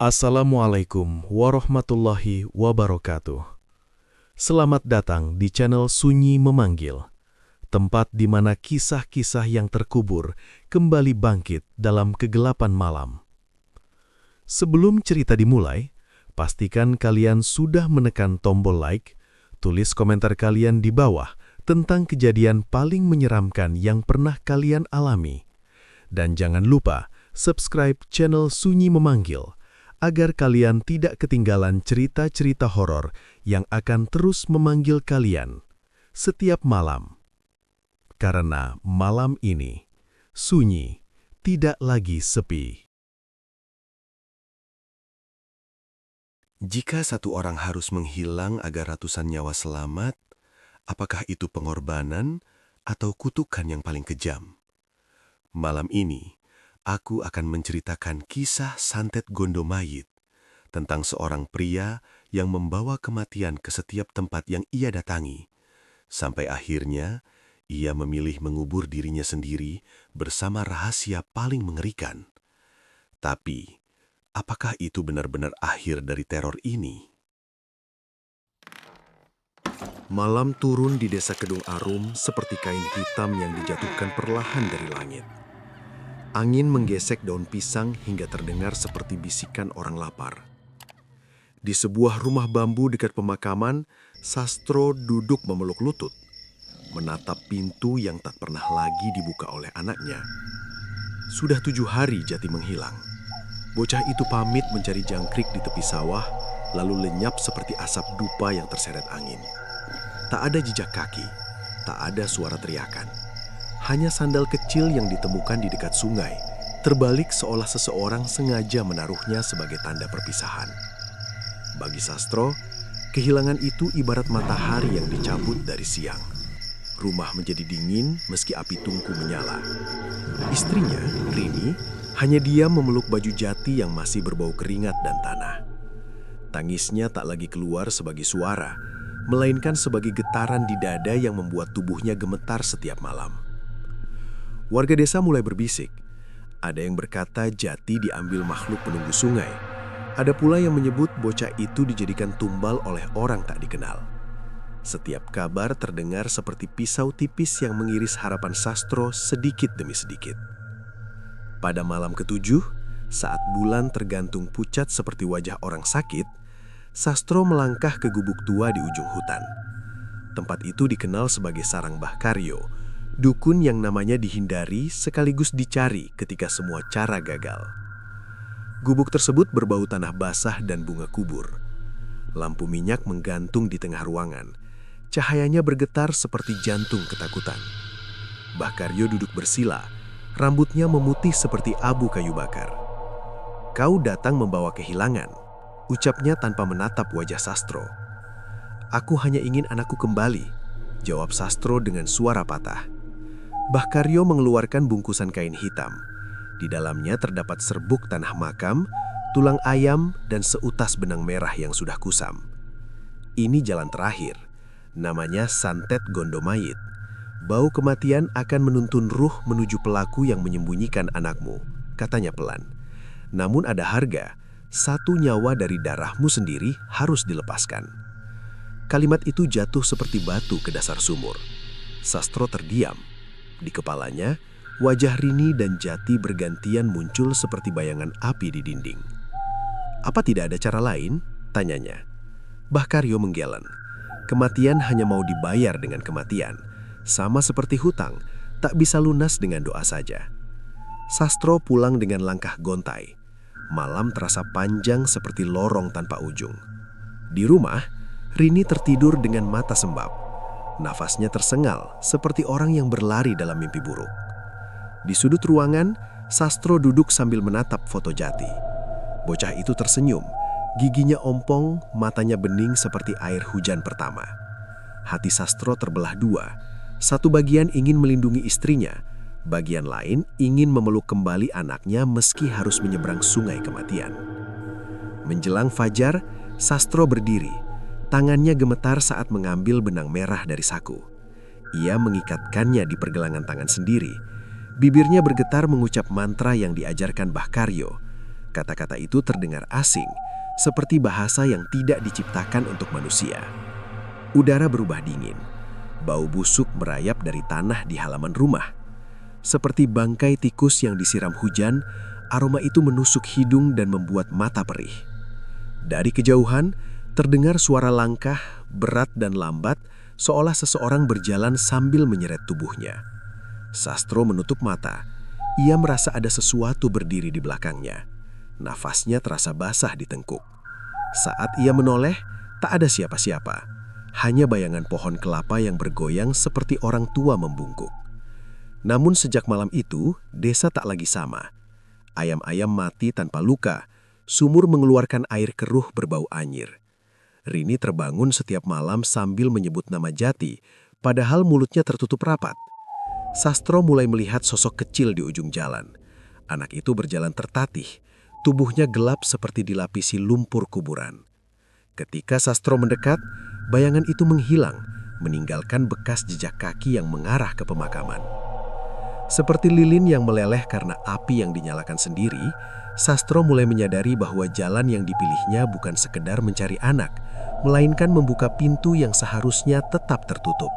Assalamualaikum warahmatullahi wabarakatuh. Selamat datang di channel Sunyi Memanggil, tempat di mana kisah-kisah yang terkubur kembali bangkit dalam kegelapan malam. Sebelum cerita dimulai, pastikan kalian sudah menekan tombol like, tulis komentar kalian di bawah tentang kejadian paling menyeramkan yang pernah kalian alami. Dan jangan lupa subscribe channel Sunyi Memanggil, agar kalian tidak ketinggalan cerita-cerita horor yang akan terus memanggil kalian setiap malam. Karena malam ini, sunyi tidak lagi sepi. Jika satu orang harus menghilang agar ratusan nyawa selamat, apakah itu pengorbanan atau kutukan yang paling kejam? Malam ini, aku akan menceritakan kisah santet Gondomayit tentang seorang pria yang membawa kematian ke setiap tempat yang ia datangi. Sampai akhirnya, ia memilih mengubur dirinya sendiri bersama rahasia paling mengerikan. Tapi, apakah itu benar-benar akhir dari teror ini? Malam turun di desa Kedung Arum seperti kain hitam yang dijatuhkan perlahan dari langit. Angin menggesek daun pisang hingga terdengar seperti bisikan orang lapar. Di sebuah rumah bambu dekat pemakaman, Sastro duduk memeluk lutut, menatap pintu yang tak pernah lagi dibuka oleh anaknya. Sudah 7 hari Jati menghilang. Bocah itu pamit mencari jangkrik di tepi sawah, lalu lenyap seperti asap dupa yang terseret angin. Tak ada jejak kaki, tak ada suara teriakan. Hanya sandal kecil yang ditemukan di dekat sungai, terbalik seolah seseorang sengaja menaruhnya sebagai tanda perpisahan. Bagi Sastro, kehilangan itu ibarat matahari yang dicabut dari siang. Rumah menjadi dingin meski api tungku menyala. Istrinya, Rini, hanya diam memeluk baju Jati yang masih berbau keringat dan tanah. Tangisnya tak lagi keluar sebagai suara, melainkan sebagai getaran di dada yang membuat tubuhnya gemetar setiap malam. Warga desa mulai berbisik. Ada yang berkata Jati diambil makhluk penunggu sungai. Ada pula yang menyebut bocah itu dijadikan tumbal oleh orang tak dikenal. Setiap kabar terdengar seperti pisau tipis yang mengiris harapan Sastro sedikit demi sedikit. Pada malam ke-7, saat bulan tergantung pucat seperti wajah orang sakit, Sastro melangkah ke gubuk tua di ujung hutan. Tempat itu dikenal sebagai Sarang Mbah Karyo, dukun yang namanya dihindari sekaligus dicari ketika semua cara gagal. Gubuk tersebut berbau tanah basah dan bunga kubur. Lampu minyak menggantung di tengah ruangan. Cahayanya bergetar seperti jantung ketakutan. Mbah Karyo duduk bersila, rambutnya memutih seperti abu kayu bakar. "Kau datang membawa kehilangan," ucapnya tanpa menatap wajah Sastro. "Aku hanya ingin anakku kembali," jawab Sastro dengan suara patah. Mbah Karyo mengeluarkan bungkusan kain hitam. Di dalamnya terdapat serbuk tanah makam, tulang ayam, dan seutas benang merah yang sudah kusam. "Ini jalan terakhir. Namanya santet Gondomayit. Bau kematian akan menuntun ruh menuju pelaku yang menyembunyikan anakmu," katanya pelan. "Namun ada harga. 1 nyawa dari darahmu sendiri harus dilepaskan." Kalimat itu jatuh seperti batu ke dasar sumur. Sastro terdiam. Di kepalanya, wajah Rini dan Jati bergantian muncul seperti bayangan api di dinding. "Apa tidak ada cara lain?" tanyanya. Mbah Karyo menggeleng. Kematian hanya mau dibayar dengan kematian. Sama seperti hutang, tak bisa lunas dengan doa saja. Sastro pulang dengan langkah gontai. Malam terasa panjang seperti lorong tanpa ujung. Di rumah, Rini tertidur dengan mata sembab. Nafasnya tersengal seperti orang yang berlari dalam mimpi buruk. Di sudut ruangan, Sastro duduk sambil menatap foto Jati. Bocah itu tersenyum, giginya ompong, matanya bening seperti air hujan pertama. Hati Sastro terbelah 2. Satu bagian ingin melindungi istrinya, bagian lain ingin memeluk kembali anaknya meski harus menyeberang sungai kematian. Menjelang fajar, Sastro berdiri. Tangannya gemetar saat mengambil benang merah dari saku. Ia mengikatkannya di pergelangan tangan sendiri. Bibirnya bergetar mengucap mantra yang diajarkan Mbah Karyo. Kata-kata itu terdengar asing, seperti bahasa yang tidak diciptakan untuk manusia. Udara berubah dingin. Bau busuk merayap dari tanah di halaman rumah. Seperti bangkai tikus yang disiram hujan, aroma itu menusuk hidung dan membuat mata perih. Dari kejauhan, terdengar suara langkah, berat dan lambat, seolah seseorang berjalan sambil menyeret tubuhnya. Sastro menutup mata. Ia merasa ada sesuatu berdiri di belakangnya. Nafasnya terasa basah di tengkuk. Saat ia menoleh, tak ada siapa-siapa. Hanya bayangan pohon kelapa yang bergoyang seperti orang tua membungkuk. Namun sejak malam itu, desa tak lagi sama. Ayam-ayam mati tanpa luka, sumur mengeluarkan air keruh berbau anyir. Rini terbangun setiap malam sambil menyebut nama Jati, padahal mulutnya tertutup rapat. Sastro mulai melihat sosok kecil di ujung jalan. Anak itu berjalan tertatih, tubuhnya gelap seperti dilapisi lumpur kuburan. Ketika Sastro mendekat, bayangan itu menghilang, meninggalkan bekas jejak kaki yang mengarah ke pemakaman. Seperti lilin yang meleleh karena api yang dinyalakan sendiri, Sastro mulai menyadari bahwa jalan yang dipilihnya bukan sekedar mencari anak, melainkan membuka pintu yang seharusnya tetap tertutup.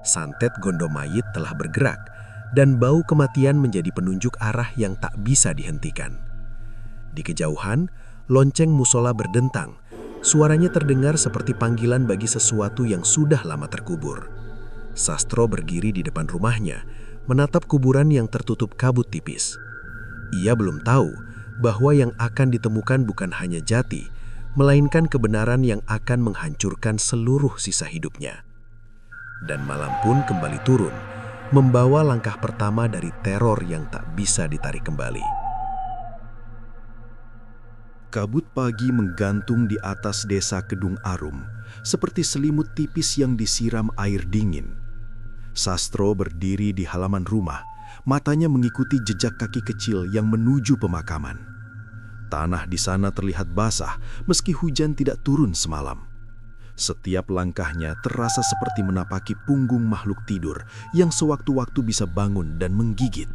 Santet gondo mayit telah bergerak, dan bau kematian menjadi penunjuk arah yang tak bisa dihentikan. Di kejauhan, lonceng musola berdentang. Suaranya terdengar seperti panggilan bagi sesuatu yang sudah lama terkubur. Sastro berdiri di depan rumahnya, menatap kuburan yang tertutup kabut tipis. Ia belum tahu bahwa yang akan ditemukan bukan hanya Jati, melainkan kebenaran yang akan menghancurkan seluruh sisa hidupnya. Dan malam pun kembali turun, membawa langkah pertama dari teror yang tak bisa ditarik kembali. Kabut pagi menggantung di atas desa Kedung Arum, seperti selimut tipis yang disiram air dingin. Sastro berdiri di halaman rumah, matanya mengikuti jejak kaki kecil yang menuju pemakaman. Tanah di sana terlihat basah meski hujan tidak turun semalam. Setiap langkahnya terasa seperti menapaki punggung makhluk tidur yang sewaktu-waktu bisa bangun dan menggigit.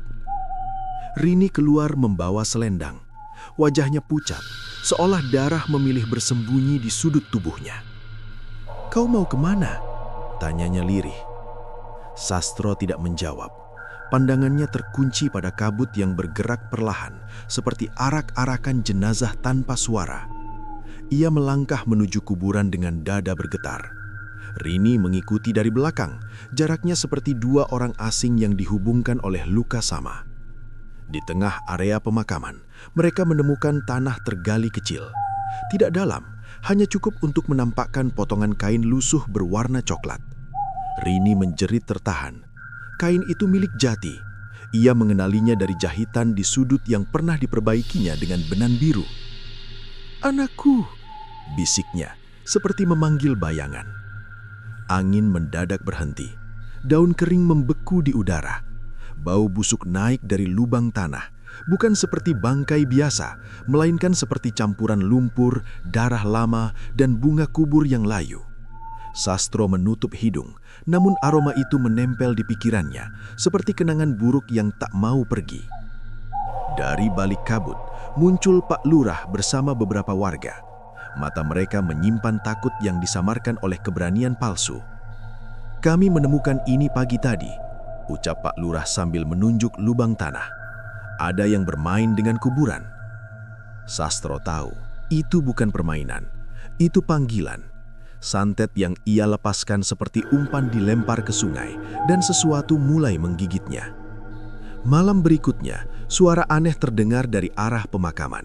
Rini keluar membawa selendang. Wajahnya pucat, seolah darah memilih bersembunyi di sudut tubuhnya. "Kau mau kemana?" tanyanya lirih. Sastro tidak menjawab. Pandangannya terkunci pada kabut yang bergerak perlahan, seperti arak-arakan jenazah tanpa suara. Ia melangkah menuju kuburan dengan dada bergetar. Rini mengikuti dari belakang, jaraknya seperti dua orang asing yang dihubungkan oleh luka sama. Di tengah area pemakaman, mereka menemukan tanah tergali kecil. Tidak dalam, hanya cukup untuk menampakkan potongan kain lusuh berwarna coklat. Rini menjerit tertahan. Kain itu milik Jati. Ia mengenalinya dari jahitan di sudut yang pernah diperbaikinya dengan benang biru. "Anakku," bisiknya, seperti memanggil bayangan. Angin mendadak berhenti. Daun kering membeku di udara. Bau busuk naik dari lubang tanah, bukan seperti bangkai biasa, melainkan seperti campuran lumpur, darah lama, dan bunga kubur yang layu. Sastro menutup hidung, namun aroma itu menempel di pikirannya, seperti kenangan buruk yang tak mau pergi. Dari balik kabut, muncul Pak Lurah bersama beberapa warga. Mata mereka menyimpan takut yang disamarkan oleh keberanian palsu. "Kami menemukan ini pagi tadi," ucap Pak Lurah sambil menunjuk lubang tanah. "Ada yang bermain dengan kuburan." Sastro tahu, itu bukan permainan. Itu panggilan. Santet yang ia lepaskan seperti umpan dilempar ke sungai, dan sesuatu mulai menggigitnya. Malam berikutnya, suara aneh terdengar dari arah pemakaman.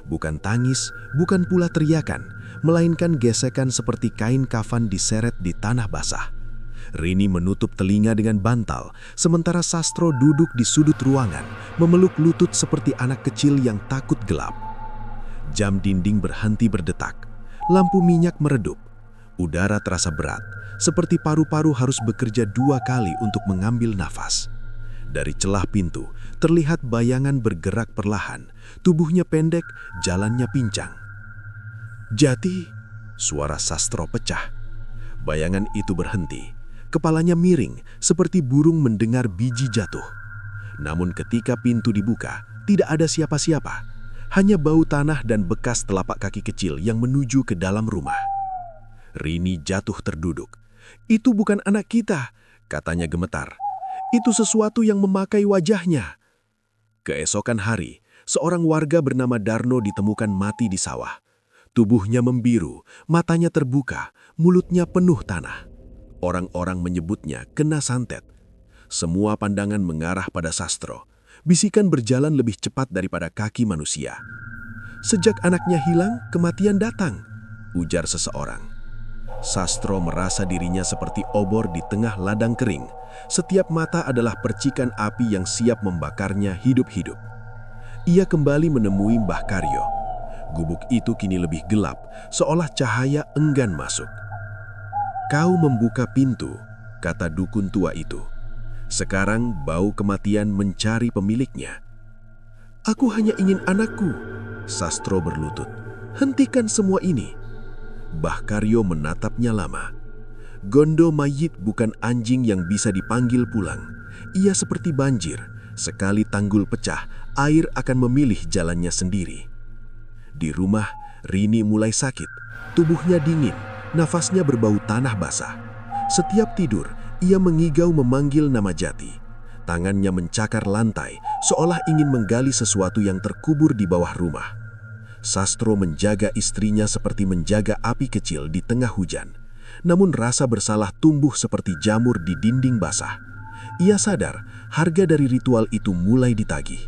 Bukan tangis, bukan pula teriakan, melainkan gesekan seperti kain kafan diseret di tanah basah. Rini menutup telinga dengan bantal, sementara Sastro duduk di sudut ruangan, memeluk lutut seperti anak kecil yang takut gelap. Jam dinding berhenti berdetak, lampu minyak meredup. Udara terasa berat, seperti paru-paru harus bekerja 2 kali untuk mengambil nafas. Dari celah pintu, terlihat bayangan bergerak perlahan, tubuhnya pendek, jalannya pincang. "Jati!" suara Sastro pecah. Bayangan itu berhenti. Kepalanya miring, seperti burung mendengar biji jatuh. Namun ketika pintu dibuka, tidak ada siapa-siapa. Hanya bau tanah dan bekas telapak kaki kecil yang menuju ke dalam rumah. Rini jatuh terduduk. "Itu bukan anak kita," katanya gemetar. "Itu sesuatu yang memakai wajahnya." Keesokan hari, seorang warga bernama Darno ditemukan mati di sawah. Tubuhnya membiru, matanya terbuka, mulutnya penuh tanah. Orang-orang menyebutnya kena santet. Semua pandangan mengarah pada Sastro. Bisikan berjalan lebih cepat daripada kaki manusia. "Sejak anaknya hilang, kematian datang," ujar seseorang. Sastro merasa dirinya seperti obor di tengah ladang kering. Setiap mata adalah percikan api yang siap membakarnya hidup-hidup. Ia kembali menemui Mbah Karyo. Gubuk itu kini lebih gelap, seolah cahaya enggan masuk. "Kau membuka pintu," kata dukun tua itu. "Sekarang bau kematian mencari pemiliknya." "Aku hanya ingin anakku," Sastro berlutut. "Hentikan semua ini." Mbah Karyo menatapnya lama. "Gondo mayit bukan anjing yang bisa dipanggil pulang. Ia seperti banjir. Sekali tanggul pecah, air akan memilih jalannya sendiri." Di rumah, Rini mulai sakit. Tubuhnya dingin, nafasnya berbau tanah basah. Setiap tidur, ia mengigau memanggil nama Jati. Tangannya mencakar lantai, seolah ingin menggali sesuatu yang terkubur di bawah rumah. Sastro menjaga istrinya seperti menjaga api kecil di tengah hujan. Namun rasa bersalah tumbuh seperti jamur di dinding basah. Ia sadar harga dari ritual itu mulai ditagih.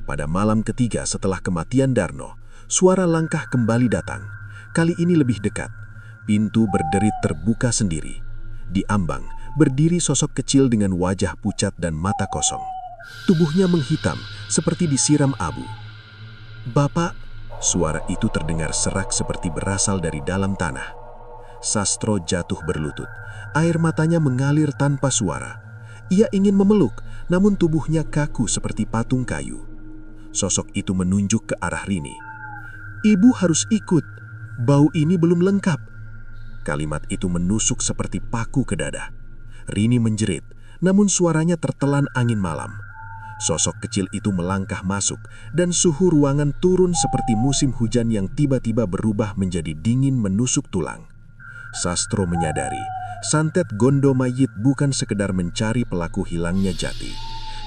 Pada malam ketiga setelah kematian Darno, suara langkah kembali datang. Kali ini lebih dekat. Pintu berderit terbuka sendiri. Di ambang, berdiri sosok kecil dengan wajah pucat dan mata kosong. Tubuhnya menghitam, seperti disiram abu. "Bapak," suara itu terdengar serak seperti berasal dari dalam tanah. Sastro jatuh berlutut. Air matanya mengalir tanpa suara. Ia ingin memeluk, namun tubuhnya kaku seperti patung kayu. Sosok itu menunjuk ke arah Rini. "Ibu harus ikut. Bau ini belum lengkap." Kalimat itu menusuk seperti paku ke dada. Rini menjerit, namun suaranya tertelan angin malam. Sosok kecil itu melangkah masuk, dan suhu ruangan turun seperti musim hujan yang tiba-tiba berubah menjadi dingin menusuk tulang. Sastro menyadari, santet Gondo mayit bukan sekedar mencari pelaku hilangnya Jati.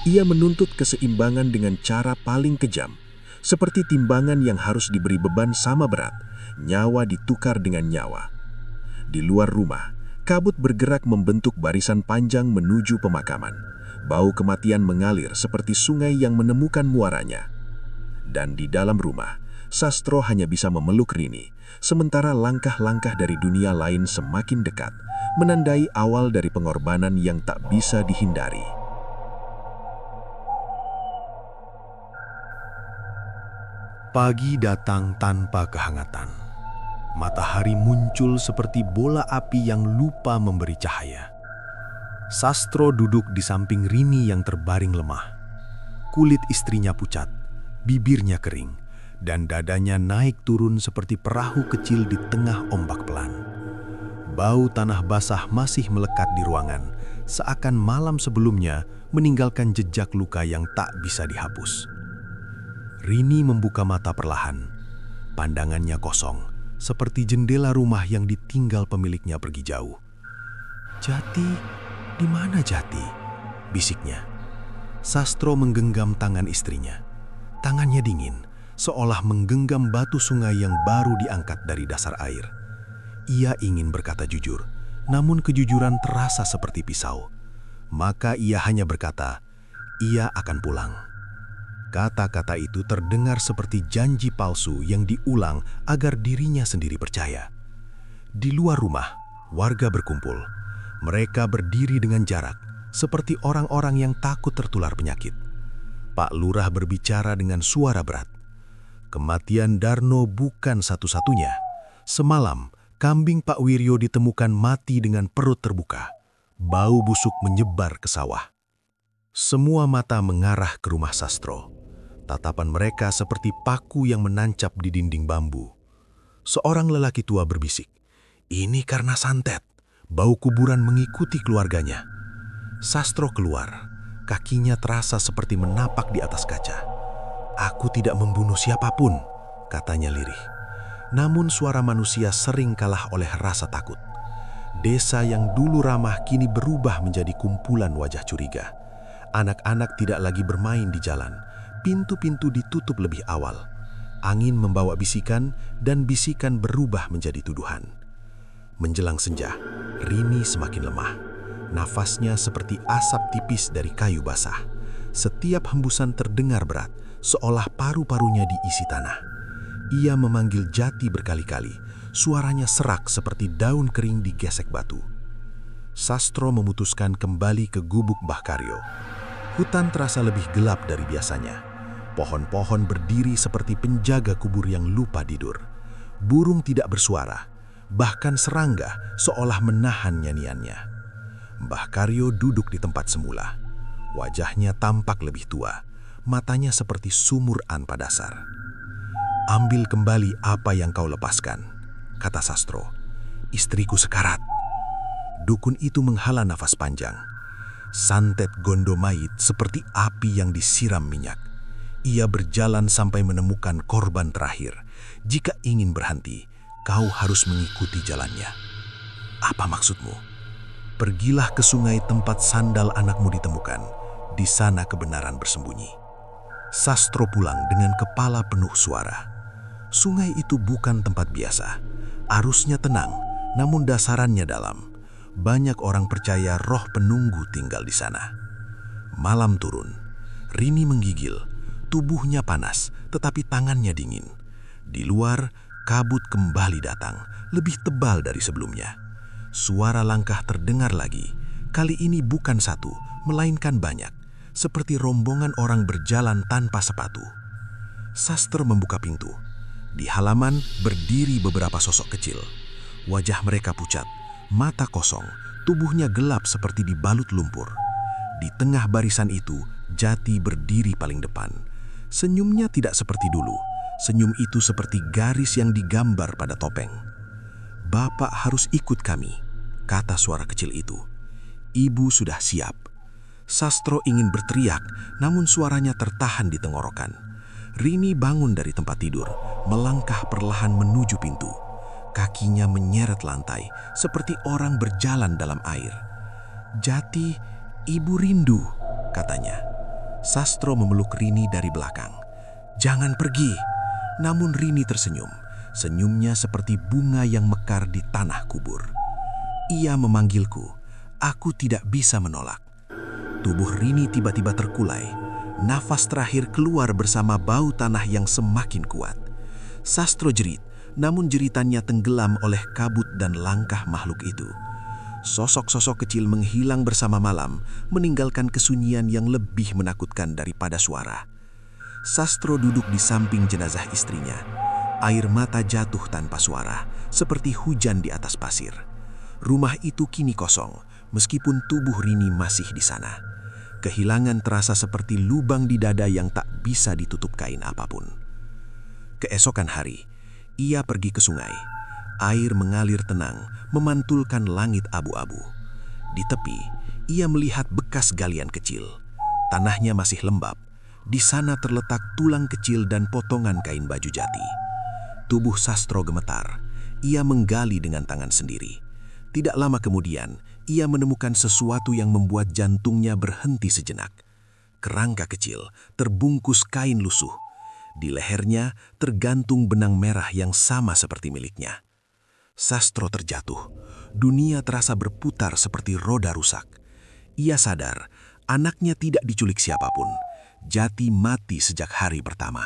Ia menuntut keseimbangan dengan cara paling kejam, seperti timbangan yang harus diberi beban sama berat, nyawa ditukar dengan nyawa. Di luar rumah, kabut bergerak membentuk barisan panjang menuju pemakaman. Bau kematian mengalir seperti sungai yang menemukan muaranya. Dan di dalam rumah, Sastro hanya bisa memeluk Rini, sementara langkah-langkah dari dunia lain semakin dekat, menandai awal dari pengorbanan yang tak bisa dihindari. Pagi datang tanpa kehangatan. Matahari muncul seperti bola api yang lupa memberi cahaya. Sastro duduk di samping Rini yang terbaring lemah. Kulit istrinya pucat, bibirnya kering, dan dadanya naik turun seperti perahu kecil di tengah ombak pelan. Bau tanah basah masih melekat di ruangan, seakan malam sebelumnya meninggalkan jejak luka yang tak bisa dihapus. Rini membuka mata perlahan. Pandangannya kosong, seperti jendela rumah yang ditinggal pemiliknya pergi jauh. "Jati, di mana Jati?" bisiknya. Sastro menggenggam tangan istrinya. Tangannya dingin, seolah menggenggam batu sungai yang baru diangkat dari dasar air. Ia ingin berkata jujur, namun kejujuran terasa seperti pisau. Maka ia hanya berkata, ia akan pulang. Kata-kata itu terdengar seperti janji palsu yang diulang agar dirinya sendiri percaya. Di luar rumah, warga berkumpul. Mereka berdiri dengan jarak, seperti orang-orang yang takut tertular penyakit. Pak Lurah berbicara dengan suara berat. Kematian Darno bukan satu-satunya. Semalam, kambing Pak Wiryo ditemukan mati dengan perut terbuka. Bau busuk menyebar ke sawah. Semua mata mengarah ke rumah Sastro. Tatapan mereka seperti paku yang menancap di dinding bambu. Seorang lelaki tua berbisik, "Ini karena santet." Bau kuburan mengikuti keluarganya. Sastro keluar. Kakinya terasa seperti menapak di atas kaca. "Aku tidak membunuh siapapun," katanya lirih. Namun suara manusia sering kalah oleh rasa takut. Desa yang dulu ramah kini berubah menjadi kumpulan wajah curiga. Anak-anak tidak lagi bermain di jalan. Pintu-pintu ditutup lebih awal. Angin membawa bisikan dan bisikan berubah menjadi tuduhan. Menjelang senja, Rini semakin lemah. Nafasnya seperti asap tipis dari kayu basah. Setiap hembusan terdengar berat, seolah paru-parunya diisi tanah. Ia memanggil Jati berkali-kali. Suaranya serak seperti daun kering digesek batu. Sastro memutuskan kembali ke gubuk Mbah Karyo. Hutan terasa lebih gelap dari biasanya. Pohon-pohon berdiri seperti penjaga kubur yang lupa tidur. Burung tidak bersuara, bahkan serangga seolah menahan nyanyiannya. Mbah Karyo duduk di tempat semula. Wajahnya tampak lebih tua, matanya seperti sumur tanpa dasar. "Ambil kembali apa yang kau lepaskan," kata Sastro. "Istriku sekarat." Dukun itu menghela nafas panjang. Santet gondo mayit seperti api yang disiram minyak. Ia berjalan sampai menemukan korban terakhir. Jika ingin berhenti, kau harus mengikuti jalannya. "Apa maksudmu?" "Pergilah ke sungai tempat sandal anakmu ditemukan. Di sana kebenaran bersembunyi." Sastro pulang dengan kepala penuh suara. Sungai itu bukan tempat biasa. Arusnya tenang, namun dasarannya dalam. Banyak orang percaya roh penunggu tinggal di sana. Malam turun. Rini menggigil. Tubuhnya panas, tetapi tangannya dingin. Di luar, kabut kembali datang, lebih tebal dari sebelumnya. Suara langkah terdengar lagi. Kali ini bukan satu, melainkan banyak. Seperti rombongan orang berjalan tanpa sepatu. Sastro membuka pintu. Di halaman berdiri beberapa sosok kecil. Wajah mereka pucat, mata kosong, tubuhnya gelap seperti dibalut lumpur. Di tengah barisan itu, Jati berdiri paling depan. Senyumnya tidak seperti dulu. Senyum itu seperti garis yang digambar pada topeng. "Bapak harus ikut kami," kata suara kecil itu. "Ibu sudah siap." Sastro ingin berteriak, namun suaranya tertahan di tenggorokan. Rini bangun dari tempat tidur, melangkah perlahan menuju pintu. Kakinya menyeret lantai, seperti orang berjalan dalam air. "Jati, ibu rindu," katanya. Sastro memeluk Rini dari belakang. "Jangan pergi." Namun Rini tersenyum. Senyumnya seperti bunga yang mekar di tanah kubur. "Ia memanggilku, aku tidak bisa menolak." Tubuh Rini tiba-tiba terkulai. Nafas terakhir keluar bersama bau tanah yang semakin kuat. Sastro jerit, namun jeritannya tenggelam oleh kabut dan langkah makhluk itu. Sosok-sosok kecil menghilang bersama malam, meninggalkan kesunyian yang lebih menakutkan daripada suara. Sastro duduk di samping jenazah istrinya. Air mata jatuh tanpa suara, seperti hujan di atas pasir. Rumah itu kini kosong, meskipun tubuh Rini masih di sana. Kehilangan terasa seperti lubang di dada yang tak bisa ditutup kain apapun. Keesokan hari, ia pergi ke sungai. Air mengalir tenang, memantulkan langit abu-abu. Di tepi, ia melihat bekas galian kecil. Tanahnya masih lembab. Di sana terletak tulang kecil dan potongan kain baju Jati. Tubuh Sastro gemetar. Ia menggali dengan tangan sendiri. Tidak lama kemudian, ia menemukan sesuatu yang membuat jantungnya berhenti sejenak. Kerangka kecil, terbungkus kain lusuh. Di lehernya tergantung benang merah yang sama seperti miliknya. Sastro terjatuh. Dunia terasa berputar seperti roda rusak. Ia sadar, anaknya tidak diculik siapapun. Jati mati sejak hari pertama.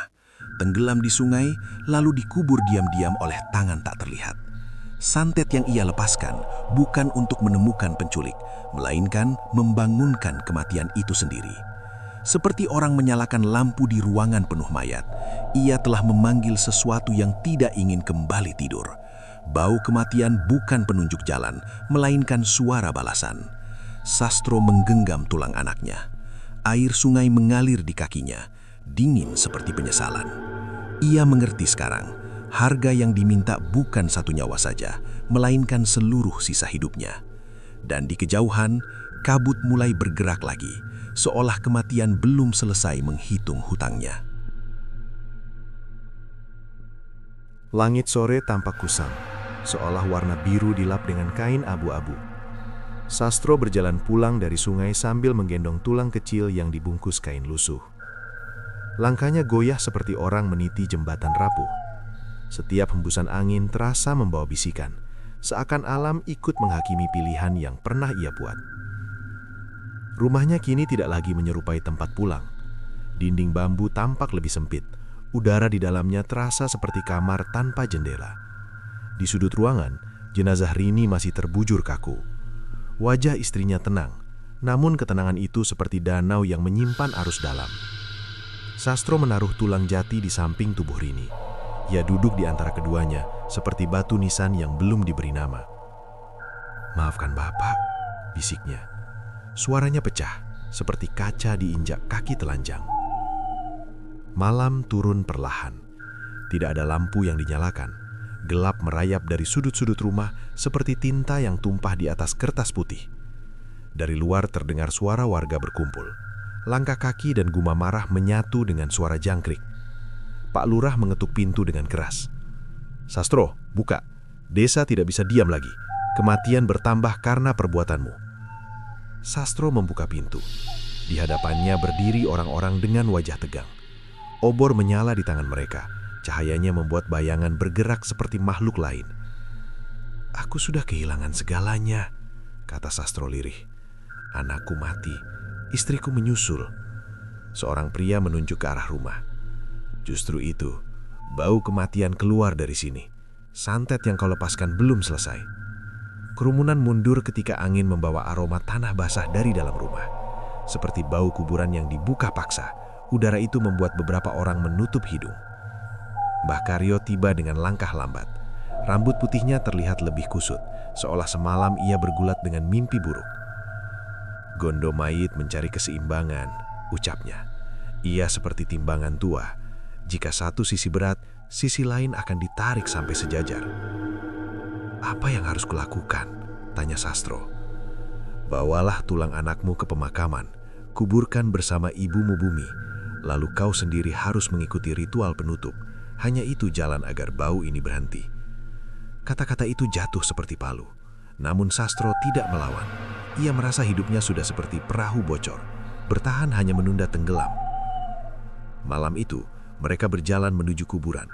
Tenggelam di sungai, lalu dikubur diam-diam oleh tangan tak terlihat. Santet yang ia lepaskan bukan untuk menemukan penculik, melainkan membangunkan kematian itu sendiri. Seperti orang menyalakan lampu di ruangan penuh mayat, ia telah memanggil sesuatu yang tidak ingin kembali tidur. Bau kematian bukan penunjuk jalan, melainkan suara balasan. Sastro menggenggam tulang anaknya. Air sungai mengalir di kakinya, dingin seperti penyesalan. Ia mengerti sekarang. Harga yang diminta bukan satu nyawa saja, melainkan seluruh sisa hidupnya. Dan di kejauhan, kabut mulai bergerak lagi, seolah kematian belum selesai menghitung hutangnya. Langit sore tampak kusam, seolah warna biru dilap dengan kain abu-abu. Sastro berjalan pulang dari sungai sambil menggendong tulang kecil yang dibungkus kain lusuh. Langkahnya goyah seperti orang meniti jembatan rapuh. Setiap hembusan angin terasa membawa bisikan, seakan alam ikut menghakimi pilihan yang pernah ia buat. Rumahnya kini tidak lagi menyerupai tempat pulang. Dinding bambu tampak lebih sempit. Udara di dalamnya terasa seperti kamar tanpa jendela. Di sudut ruangan, jenazah Rini masih terbujur kaku. Wajah istrinya tenang, namun ketenangan itu seperti danau yang menyimpan arus dalam. Sastro menaruh tulang jati di samping tubuh Rini. Ia duduk di antara keduanya, seperti batu nisan yang belum diberi nama. "Maafkan Bapak," bisiknya. Suaranya pecah, seperti kaca diinjak kaki telanjang. Malam turun perlahan. Tidak ada lampu yang dinyalakan. Gelap merayap dari sudut-sudut rumah seperti tinta yang tumpah di atas kertas putih. Dari luar terdengar suara warga berkumpul. Langkah kaki dan gumam marah menyatu dengan suara jangkrik. Pak Lurah mengetuk pintu dengan keras. "Sastro, buka. Desa tidak bisa diam lagi. Kematian bertambah karena perbuatanmu." Sastro membuka pintu. Di hadapannya berdiri orang-orang dengan wajah tegang. Obor menyala di tangan mereka. Cahayanya membuat bayangan bergerak seperti makhluk lain. "Aku sudah kehilangan segalanya," kata Sastro lirih. "Anakku mati, istriku menyusul." Seorang pria menunjuk ke arah rumah. "Justru itu, bau kematian keluar dari sini. Santet yang kau lepaskan belum selesai." Kerumunan mundur ketika angin membawa aroma tanah basah dari dalam rumah. Seperti bau kuburan yang dibuka paksa, udara itu membuat beberapa orang menutup hidung. Mbah Karyo tiba dengan langkah lambat. Rambut putihnya terlihat lebih kusut, seolah semalam ia bergulat dengan mimpi buruk. "Gondo mayit mencari keseimbangan," ucapnya. "Ia seperti timbangan tua. Jika satu sisi berat, sisi lain akan ditarik sampai sejajar." "Apa yang harus kulakukan?" tanya Sastro. "Bawalah tulang anakmu ke pemakaman, kuburkan bersama ibumu Bumi, lalu kau sendiri harus mengikuti ritual penutup. Hanya itu jalan agar bau ini berhenti." Kata-kata itu jatuh seperti palu. Namun Sastro tidak melawan. Ia merasa hidupnya sudah seperti perahu bocor. Bertahan hanya menunda tenggelam. Malam itu, mereka berjalan menuju kuburan.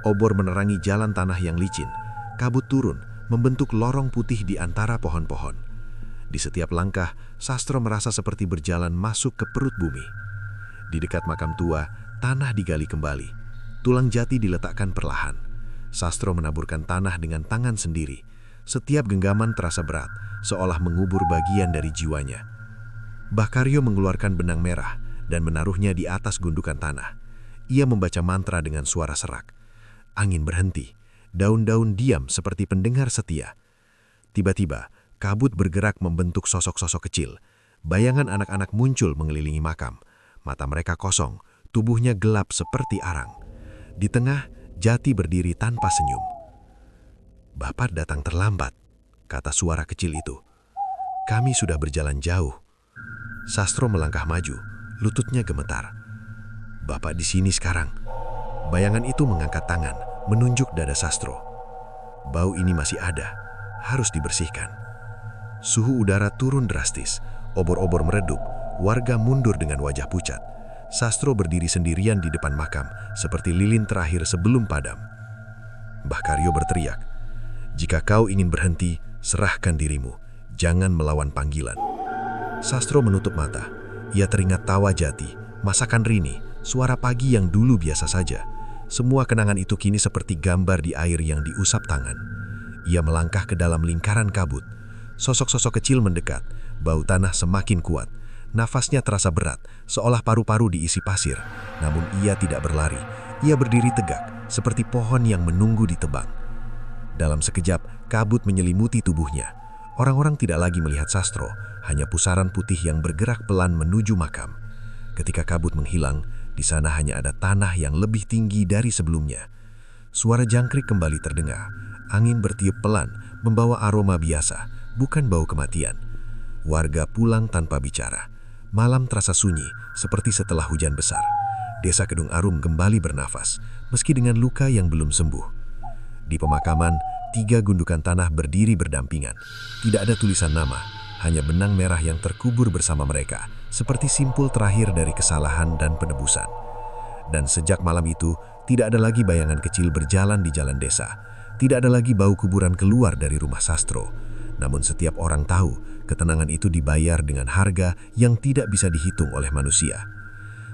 Obor menerangi jalan tanah yang licin. Kabut turun, membentuk lorong putih di antara pohon-pohon. Di setiap langkah, Sastro merasa seperti berjalan masuk ke perut bumi. Di dekat makam tua, tanah digali kembali. Tulang jati diletakkan perlahan. Sastro menaburkan tanah dengan tangan sendiri. Setiap genggaman terasa berat, seolah mengubur bagian dari jiwanya. Mbah Karyo mengeluarkan benang merah dan menaruhnya di atas gundukan tanah. Ia membaca mantra dengan suara serak. Angin berhenti. Daun-daun diam seperti pendengar setia. Tiba-tiba, kabut bergerak membentuk sosok-sosok kecil. Bayangan anak-anak muncul mengelilingi makam. Mata mereka kosong, tubuhnya gelap seperti arang. Di tengah, Jati berdiri tanpa senyum. "Bapak datang terlambat," kata suara kecil itu. "Kami sudah berjalan jauh." Sastro melangkah maju, lututnya gemetar. "Bapak di sini sekarang." Bayangan itu mengangkat tangan, menunjuk dada Sastro. "Bau ini masih ada, harus dibersihkan." Suhu udara turun drastis, obor-obor meredup, warga mundur dengan wajah pucat. Sastro berdiri sendirian di depan makam, seperti lilin terakhir sebelum padam. Mbah Karyo berteriak, "Jika kau ingin berhenti, serahkan dirimu, jangan melawan panggilan." Sastro menutup mata. Ia teringat tawa Jati, masakan Rini, suara pagi yang dulu biasa saja. Semua kenangan itu kini seperti gambar di air yang diusap tangan. Ia melangkah ke dalam lingkaran kabut. Sosok-sosok kecil mendekat, bau tanah semakin kuat. Nafasnya terasa berat, seolah paru-paru diisi pasir. Namun ia tidak berlari. Ia berdiri tegak, seperti pohon yang menunggu ditebang. Dalam sekejap, kabut menyelimuti tubuhnya. Orang-orang tidak lagi melihat Sastro, hanya pusaran putih yang bergerak pelan menuju makam. Ketika kabut menghilang, di sana hanya ada tanah yang lebih tinggi dari sebelumnya. Suara jangkrik kembali terdengar. Angin bertiup pelan, membawa aroma biasa, bukan bau kematian. Warga pulang tanpa bicara. Malam terasa sunyi, seperti setelah hujan besar. Desa Kedung Arum kembali bernafas, meski dengan luka yang belum sembuh. Di pemakaman, 3 gundukan tanah berdiri berdampingan. Tidak ada tulisan nama, hanya benang merah yang terkubur bersama mereka, seperti simpul terakhir dari kesalahan dan penebusan. Dan sejak malam itu, tidak ada lagi bayangan kecil berjalan di jalan desa. Tidak ada lagi bau kuburan keluar dari rumah Sastro. Namun setiap orang tahu, ketenangan itu dibayar dengan harga yang tidak bisa dihitung oleh manusia.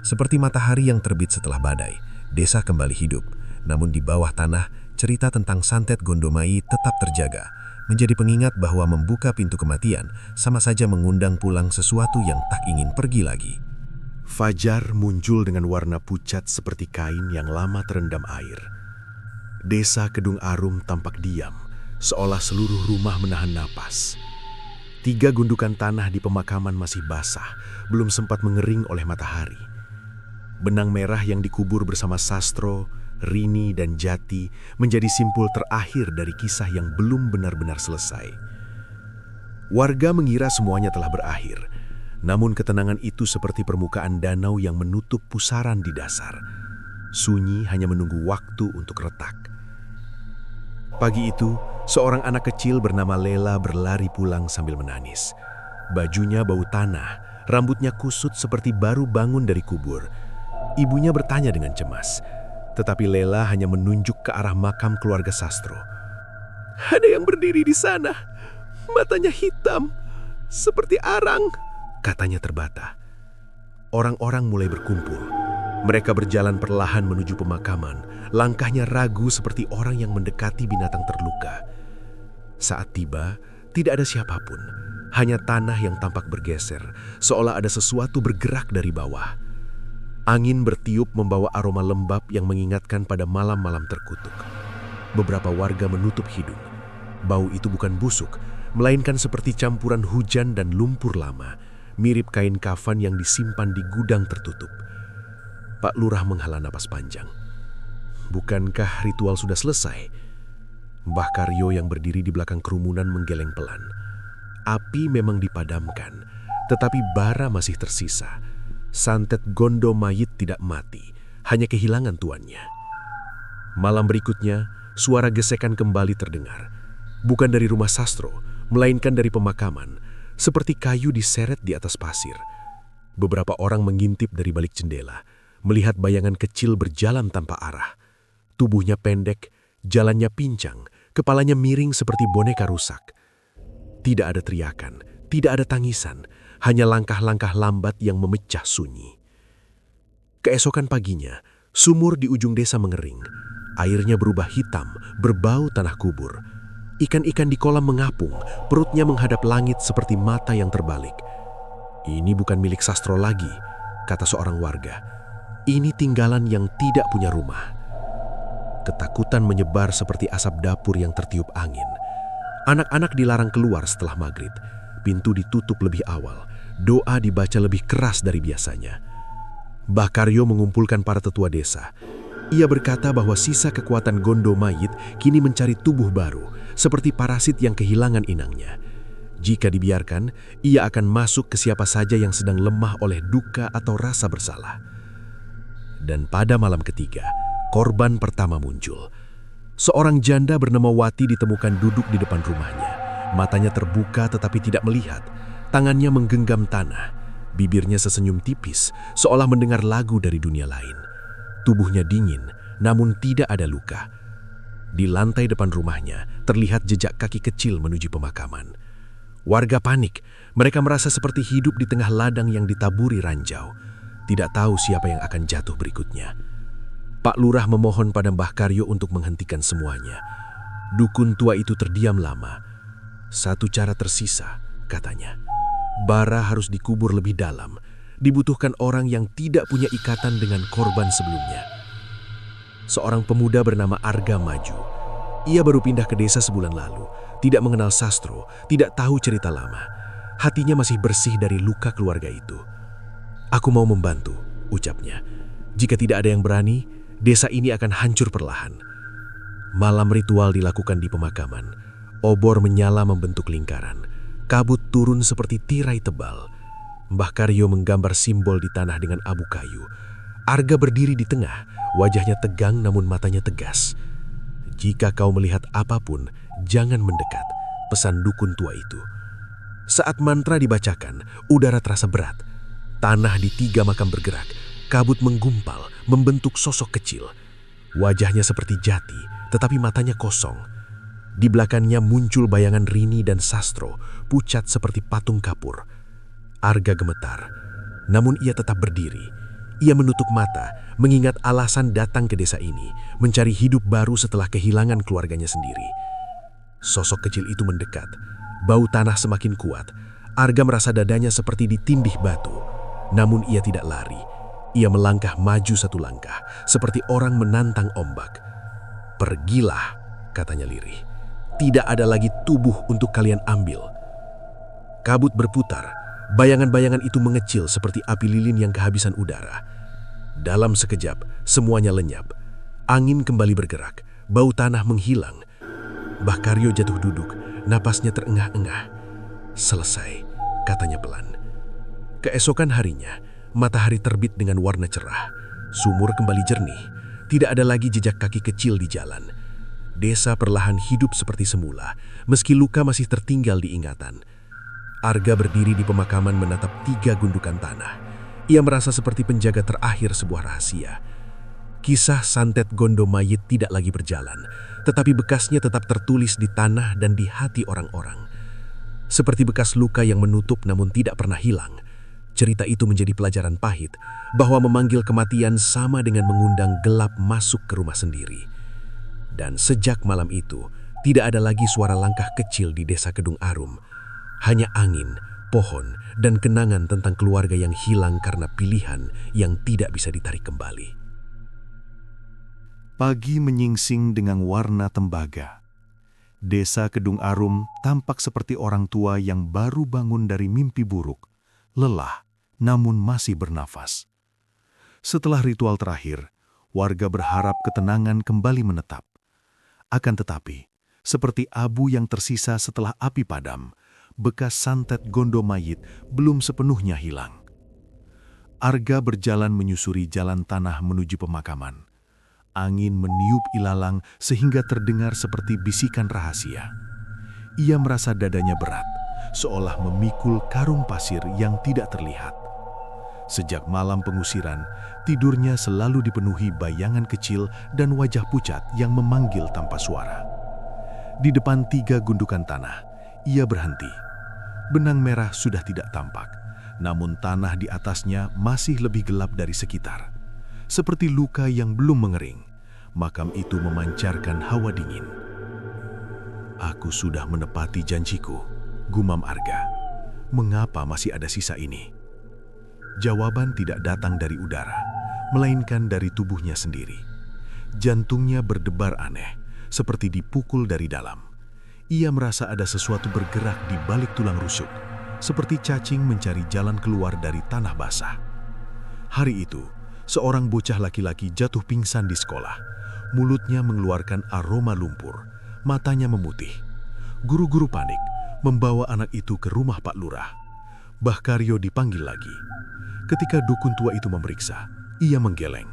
Seperti matahari yang terbit setelah badai, desa kembali hidup. Namun di bawah tanah, cerita tentang santet Gondomai tetap terjaga, menjadi pengingat bahwa membuka pintu kematian sama saja mengundang pulang sesuatu yang tak ingin pergi lagi. Fajar muncul dengan warna pucat seperti kain yang lama terendam air. Desa Kedung Arum tampak diam, seolah seluruh rumah menahan napas. 3 gundukan tanah di pemakaman masih basah, belum sempat mengering oleh matahari. Benang merah yang dikubur bersama Sastro, Rini, dan Jati menjadi simpul terakhir dari kisah yang belum benar-benar selesai. Warga mengira semuanya telah berakhir, namun ketenangan itu seperti permukaan danau yang menutup pusaran di dasar. Sunyi hanya menunggu waktu untuk retak. Pagi itu, seorang anak kecil bernama Lela berlari pulang sambil menangis. Bajunya bau tanah, rambutnya kusut seperti baru bangun dari kubur. Ibunya bertanya dengan cemas, tetapi Lela hanya menunjuk ke arah makam keluarga Sastro. "Ada yang berdiri di sana, matanya hitam, seperti arang," katanya terbata. Orang-orang mulai berkumpul. Mereka berjalan perlahan menuju pemakaman, langkahnya ragu seperti orang yang mendekati binatang terluka. Saat tiba, tidak ada siapapun, hanya tanah yang tampak bergeser, seolah ada sesuatu bergerak dari bawah. Angin bertiup membawa aroma lembab yang mengingatkan pada malam-malam terkutuk. Beberapa warga menutup hidung. Bau itu bukan busuk, melainkan seperti campuran hujan dan lumpur lama, mirip kain kafan yang disimpan di gudang tertutup. Pak Lurah menghela napas panjang. Bukankah ritual sudah selesai? Mbah Karyo yang berdiri di belakang kerumunan menggeleng pelan. Api memang dipadamkan, tetapi bara masih tersisa. Santet Gondomai tidak mati, hanya kehilangan tuannya. Malam berikutnya, suara gesekan kembali terdengar. Bukan dari rumah Sastro, melainkan dari pemakaman, seperti kayu diseret di atas pasir. Beberapa orang mengintip dari balik jendela, melihat bayangan kecil berjalan tanpa arah. Tubuhnya pendek, jalannya pincang, kepalanya miring seperti boneka rusak. Tidak ada teriakan, tidak ada tangisan, hanya langkah-langkah lambat yang memecah sunyi. Keesokan paginya, sumur di ujung desa mengering. Airnya berubah hitam, berbau tanah kubur. Ikan-ikan di kolam mengapung, perutnya menghadap langit seperti mata yang terbalik. "Ini bukan milik Sastro lagi," kata seorang warga. "Ini tinggalan yang tidak punya rumah." Ketakutan menyebar seperti asap dapur yang tertiup angin. Anak-anak dilarang keluar setelah maghrib. Pintu ditutup lebih awal. Doa dibaca lebih keras dari biasanya. Mbah Karyo mengumpulkan para tetua desa. Ia berkata bahwa sisa kekuatan Gondomai kini mencari tubuh baru, seperti parasit yang kehilangan inangnya. Jika dibiarkan, ia akan masuk ke siapa saja yang sedang lemah oleh duka atau rasa bersalah. Dan pada malam ketiga, korban pertama muncul. Seorang janda bernama Wati ditemukan duduk di depan rumahnya. Matanya terbuka tetapi tidak melihat. Tangannya menggenggam tanah. Bibirnya sesenyum tipis, seolah mendengar lagu dari dunia lain. Tubuhnya dingin, namun tidak ada luka. Di lantai depan rumahnya, terlihat jejak kaki kecil menuju pemakaman. Warga panik. Mereka merasa seperti hidup di tengah ladang yang ditaburi ranjau. Tidak tahu siapa yang akan jatuh berikutnya. Pak Lurah memohon pada Mbah Karyo untuk menghentikan semuanya. Dukun tua itu terdiam lama. "Satu cara tersisa," katanya. "Bara harus dikubur lebih dalam. Dibutuhkan orang yang tidak punya ikatan dengan korban sebelumnya." Seorang pemuda bernama Arga maju. Ia baru pindah ke desa sebulan lalu, tidak mengenal Sastro, tidak tahu cerita lama. Hatinya masih bersih dari luka keluarga itu. "Aku mau membantu," ucapnya. "Jika tidak ada yang berani, desa ini akan hancur perlahan." Malam ritual dilakukan di pemakaman. Obor menyala membentuk lingkaran. Kabut turun seperti tirai tebal. Mbah Karyo menggambar simbol di tanah dengan abu kayu. Arga berdiri di tengah, wajahnya tegang namun matanya tegas. "Jika kau melihat apapun, jangan mendekat," pesan dukun tua itu. Saat mantra dibacakan, udara terasa berat. Tanah di 3 makam bergerak, kabut menggumpal, membentuk sosok kecil. Wajahnya seperti jati, tetapi matanya kosong. Di belakangnya muncul bayangan Rini dan Sastro, pucat seperti patung kapur. Arga gemetar, namun ia tetap berdiri. Ia menutup mata, mengingat alasan datang ke desa ini, mencari hidup baru setelah kehilangan keluarganya sendiri. Sosok kecil itu mendekat, bau tanah semakin kuat. Arga merasa dadanya seperti ditindih batu. Namun ia tidak lari. Ia melangkah maju 1 langkah, seperti orang menantang ombak. "Pergilah," katanya lirih. "Tidak ada lagi tubuh untuk kalian ambil." Kabut berputar, bayangan-bayangan itu mengecil seperti api lilin yang kehabisan udara. Dalam sekejap, semuanya lenyap. Angin kembali bergerak, bau tanah menghilang. Mbah Karyo jatuh duduk, napasnya terengah-engah. "Selesai," katanya pelan. Keesokan harinya, matahari terbit dengan warna cerah. Sumur kembali jernih, tidak ada lagi jejak kaki kecil di jalan. Desa perlahan hidup seperti semula, meski luka masih tertinggal di ingatan. Arga berdiri di pemakaman menatap 3 gundukan tanah. Ia merasa seperti penjaga terakhir sebuah rahasia. Kisah santet gondo mayit tidak lagi berjalan, tetapi bekasnya tetap tertulis di tanah dan di hati orang-orang. Seperti bekas luka yang menutup namun tidak pernah hilang. Cerita itu menjadi pelajaran pahit, bahwa memanggil kematian sama dengan mengundang gelap masuk ke rumah sendiri. Dan sejak malam itu, tidak ada lagi suara langkah kecil di desa Kedung Arum. Hanya angin, pohon, dan kenangan tentang keluarga yang hilang karena pilihan yang tidak bisa ditarik kembali. Pagi menyingsing dengan warna tembaga. Desa Kedung Arum tampak seperti orang tua yang baru bangun dari mimpi buruk, lelah namun masih bernafas. Setelah ritual terakhir, warga berharap ketenangan kembali menetap. Akan tetapi, seperti abu yang tersisa setelah api padam, bekas santet gondo mayit belum sepenuhnya hilang. Arga berjalan menyusuri jalan tanah menuju pemakaman. Angin meniup ilalang sehingga terdengar seperti bisikan rahasia. Ia merasa dadanya berat, seolah memikul karung pasir yang tidak terlihat. Sejak malam pengusiran, tidurnya selalu dipenuhi bayangan kecil dan wajah pucat yang memanggil tanpa suara. Di depan 3 gundukan tanah, ia berhenti. Benang merah sudah tidak tampak, namun tanah di atasnya masih lebih gelap dari sekitar. Seperti luka yang belum mengering, makam itu memancarkan hawa dingin. "Aku sudah menepati janjiku," gumam Arga. "Mengapa masih ada sisa ini?" Jawaban tidak datang dari udara, melainkan dari tubuhnya sendiri. Jantungnya berdebar aneh, seperti dipukul dari dalam. Ia merasa ada sesuatu bergerak di balik tulang rusuk, seperti cacing mencari jalan keluar dari tanah basah. Hari itu, seorang bocah laki-laki jatuh pingsan di sekolah. Mulutnya mengeluarkan aroma lumpur, matanya memutih. Guru-guru panik, membawa anak itu ke rumah Pak Lurah. Mbah Karyo dipanggil lagi. Ketika dukun tua itu memeriksa, ia menggeleng.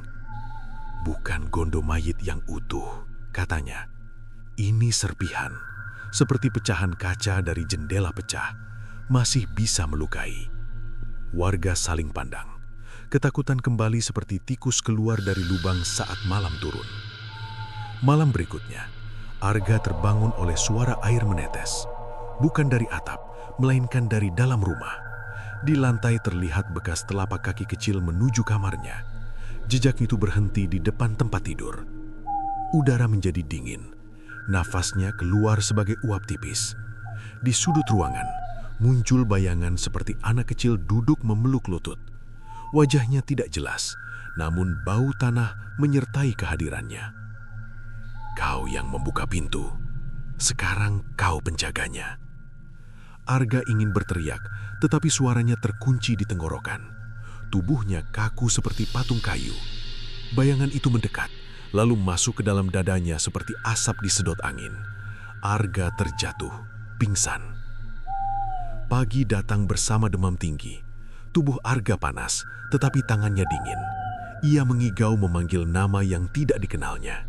"Bukan gondo mayit yang utuh," katanya. "Ini serpihan, seperti pecahan kaca dari jendela pecah, masih bisa melukai." Warga saling pandang. Ketakutan kembali seperti tikus keluar dari lubang saat malam turun. Malam berikutnya, Arga terbangun oleh suara air menetes. Bukan dari atap, melainkan dari dalam rumah. Di lantai terlihat bekas telapak kaki kecil menuju kamarnya. Jejak itu berhenti di depan tempat tidur. Udara menjadi dingin. Nafasnya keluar sebagai uap tipis. Di sudut ruangan, muncul bayangan seperti anak kecil duduk memeluk lutut. Wajahnya tidak jelas, namun bau tanah menyertai kehadirannya. "Kau yang membuka pintu, sekarang kau penjaganya." Arga ingin berteriak, tetapi suaranya terkunci di tenggorokan. Tubuhnya kaku seperti patung kayu. Bayangan itu mendekat, lalu masuk ke dalam dadanya seperti asap disedot angin. Arga terjatuh, pingsan. Pagi datang bersama demam tinggi. Tubuh Arga panas, tetapi tangannya dingin. Ia mengigau memanggil nama yang tidak dikenalnya.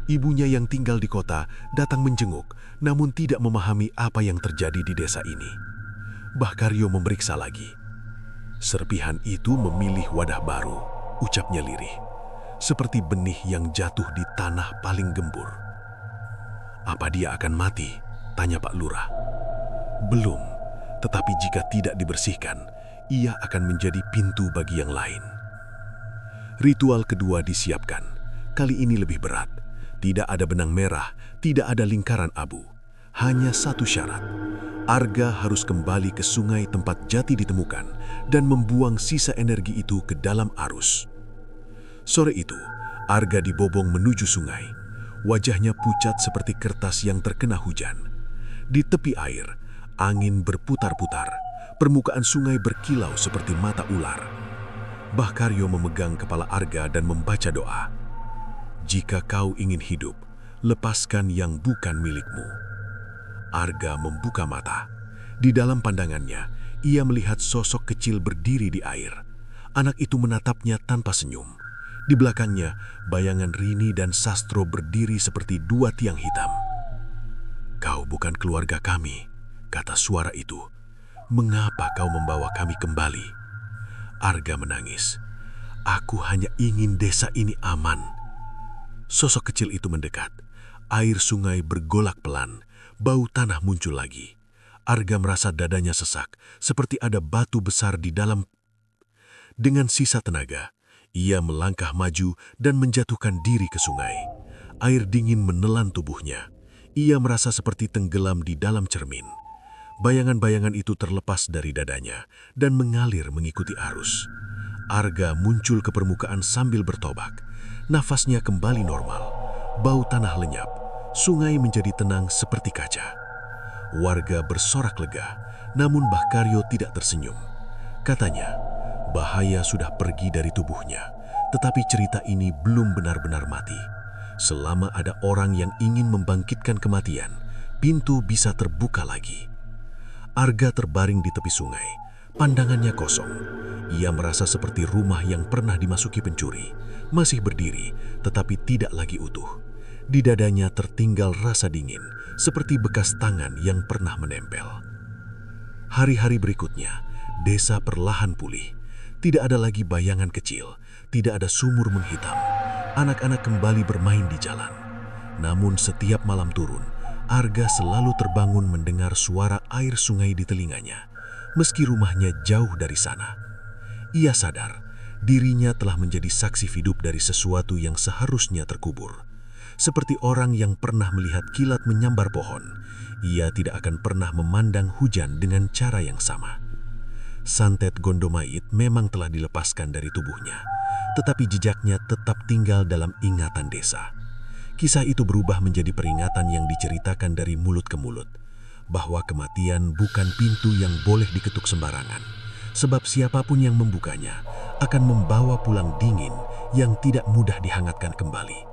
Ibunya yang tinggal di kota datang menjenguk, namun tidak memahami apa yang terjadi di desa ini. Mbah Karyo memeriksa lagi. Serpihan itu memilih wadah baru, ucapnya lirih, seperti benih yang jatuh di tanah paling gembur. "Apa dia akan mati?" tanya Pak Lurah. "Belum, tetapi jika tidak dibersihkan, ia akan menjadi pintu bagi yang lain." Ritual kedua disiapkan. Kali ini lebih berat. Tidak ada benang merah, tidak ada lingkaran abu. Hanya satu syarat. Arga harus kembali ke sungai tempat jati ditemukan dan membuang sisa energi itu ke dalam arus. Sore itu, Arga dibobong menuju sungai. Wajahnya pucat seperti kertas yang terkena hujan. Di tepi air, angin berputar-putar. Permukaan sungai berkilau seperti mata ular. Mbah Karyo memegang kepala Arga dan membaca doa. "Jika kau ingin hidup, lepaskan yang bukan milikmu." Arga membuka mata. Di dalam pandangannya, ia melihat sosok kecil berdiri di air. Anak itu menatapnya tanpa senyum. Di belakangnya, bayangan Rini dan Sastro berdiri seperti dua tiang hitam. "Kau bukan keluarga kami," kata suara itu. "Mengapa kau membawa kami kembali?" Arga menangis. "Aku hanya ingin desa ini aman." Sosok kecil itu mendekat. Air sungai bergolak pelan. Bau tanah muncul lagi. Arga merasa dadanya sesak, seperti ada batu besar di dalam. Dengan sisa tenaga, ia melangkah maju dan menjatuhkan diri ke sungai. Air dingin menelan tubuhnya. Ia merasa seperti tenggelam di dalam cermin. Bayangan-bayangan itu terlepas dari dadanya dan mengalir mengikuti arus. Arga muncul ke permukaan sambil bertobak. Nafasnya kembali normal. Bau tanah lenyap. Sungai menjadi tenang seperti kaca. Warga bersorak lega, namun Mbah Karyo tidak tersenyum. Katanya, bahaya sudah pergi dari tubuhnya, tetapi cerita ini belum benar-benar mati. Selama ada orang yang ingin membangkitkan kematian, pintu bisa terbuka lagi. Arga terbaring di tepi sungai. Pandangannya kosong. Ia merasa seperti rumah yang pernah dimasuki pencuri. Masih berdiri, tetapi tidak lagi utuh. Di dadanya tertinggal rasa dingin, seperti bekas tangan yang pernah menempel. Hari-hari berikutnya, desa perlahan pulih. Tidak ada lagi bayangan kecil, tidak ada sumur menghitam. Anak-anak kembali bermain di jalan. Namun setiap malam turun, Arga selalu terbangun mendengar suara air sungai di telinganya, meski rumahnya jauh dari sana. Ia sadar, dirinya telah menjadi saksi hidup dari sesuatu yang seharusnya terkubur. Seperti orang yang pernah melihat kilat menyambar pohon, ia tidak akan pernah memandang hujan dengan cara yang sama. Santet Gondomait memang telah dilepaskan dari tubuhnya, tetapi jejaknya tetap tinggal dalam ingatan desa. Kisah itu berubah menjadi peringatan yang diceritakan dari mulut ke mulut, bahwa kematian bukan pintu yang boleh diketuk sembarangan, sebab siapapun yang membukanya akan membawa pulang dingin yang tidak mudah dihangatkan kembali.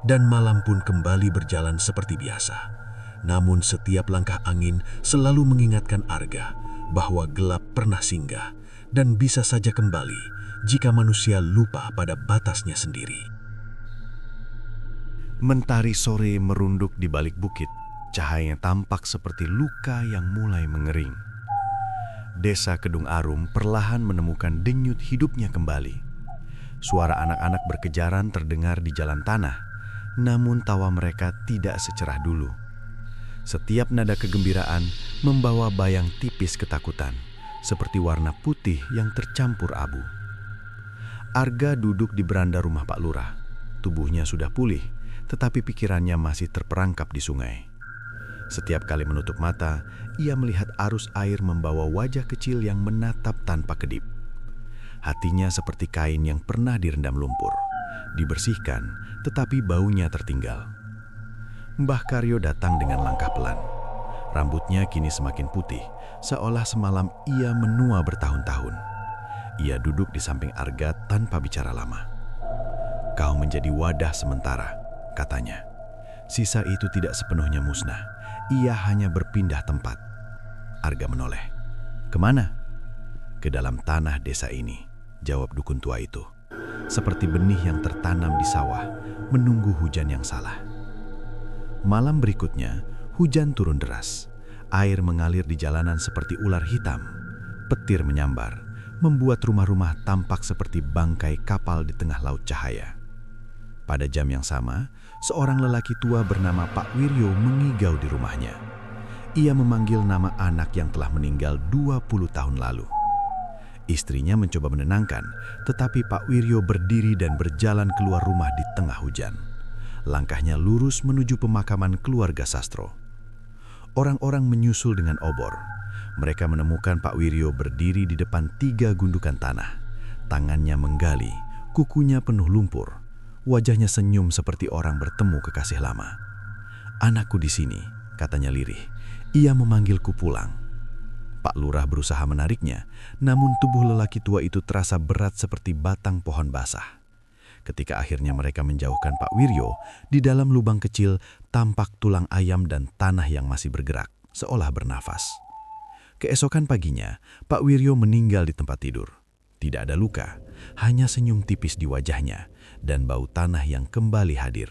Dan malam pun kembali berjalan seperti biasa. Namun setiap langkah angin selalu mengingatkan Arga bahwa gelap pernah singgah dan bisa saja kembali jika manusia lupa pada batasnya sendiri. Mentari sore merunduk di balik bukit. Cahayanya tampak seperti luka yang mulai mengering. Desa Kedung Arum perlahan menemukan denyut hidupnya kembali. Suara anak-anak berkejaran terdengar di jalan tanah, namun tawa mereka tidak secerah dulu. Setiap nada kegembiraan membawa bayang tipis ketakutan, seperti warna putih yang tercampur abu. Arga duduk di beranda rumah Pak Lurah. Tubuhnya sudah pulih, tetapi pikirannya masih terperangkap di sungai. Setiap kali menutup mata, ia melihat arus air membawa wajah kecil yang menatap tanpa kedip. Hatinya seperti kain yang pernah direndam lumpur. Dibersihkan, tetapi baunya tertinggal. Mbah Karyo datang dengan langkah pelan. Rambutnya kini semakin putih, seolah semalam ia menua bertahun-tahun. Ia duduk di samping Arga tanpa bicara lama. "Kau menjadi wadah sementara," katanya. "Sisa itu tidak sepenuhnya musnah. Ia hanya berpindah tempat." Arga menoleh. "Kemana?" "Ke dalam tanah desa ini," jawab dukun tua itu. seperti benih yang tertanam di sawah, menunggu hujan yang salah. Malam berikutnya, hujan turun deras. Air mengalir di jalanan seperti ular hitam. Petir menyambar, membuat rumah-rumah tampak seperti bangkai kapal di tengah laut cahaya. Pada jam yang sama, seorang lelaki tua bernama Pak Wiryo mengigau di rumahnya. Ia memanggil nama anak yang telah meninggal 20 tahun lalu. Istrinya mencoba menenangkan, tetapi Pak Wiryo berdiri dan berjalan keluar rumah di tengah hujan. Langkahnya lurus menuju pemakaman keluarga Sastro. Orang-orang menyusul dengan obor. Mereka menemukan Pak Wiryo berdiri di depan 3 gundukan tanah. Tangannya menggali, kukunya penuh lumpur. Wajahnya senyum seperti orang bertemu kekasih lama. "Anakku di sini," katanya lirih. "Ia memanggilku pulang." Pak Lurah berusaha menariknya, namun tubuh lelaki tua itu terasa berat seperti batang pohon basah. Ketika akhirnya mereka menjauhkan Pak Wiryo, di dalam lubang kecil tampak tulang ayam dan tanah yang masih bergerak, seolah bernafas. Keesokan paginya, Pak Wiryo meninggal di tempat tidur. Tidak ada luka, hanya senyum tipis di wajahnya dan bau tanah yang kembali hadir.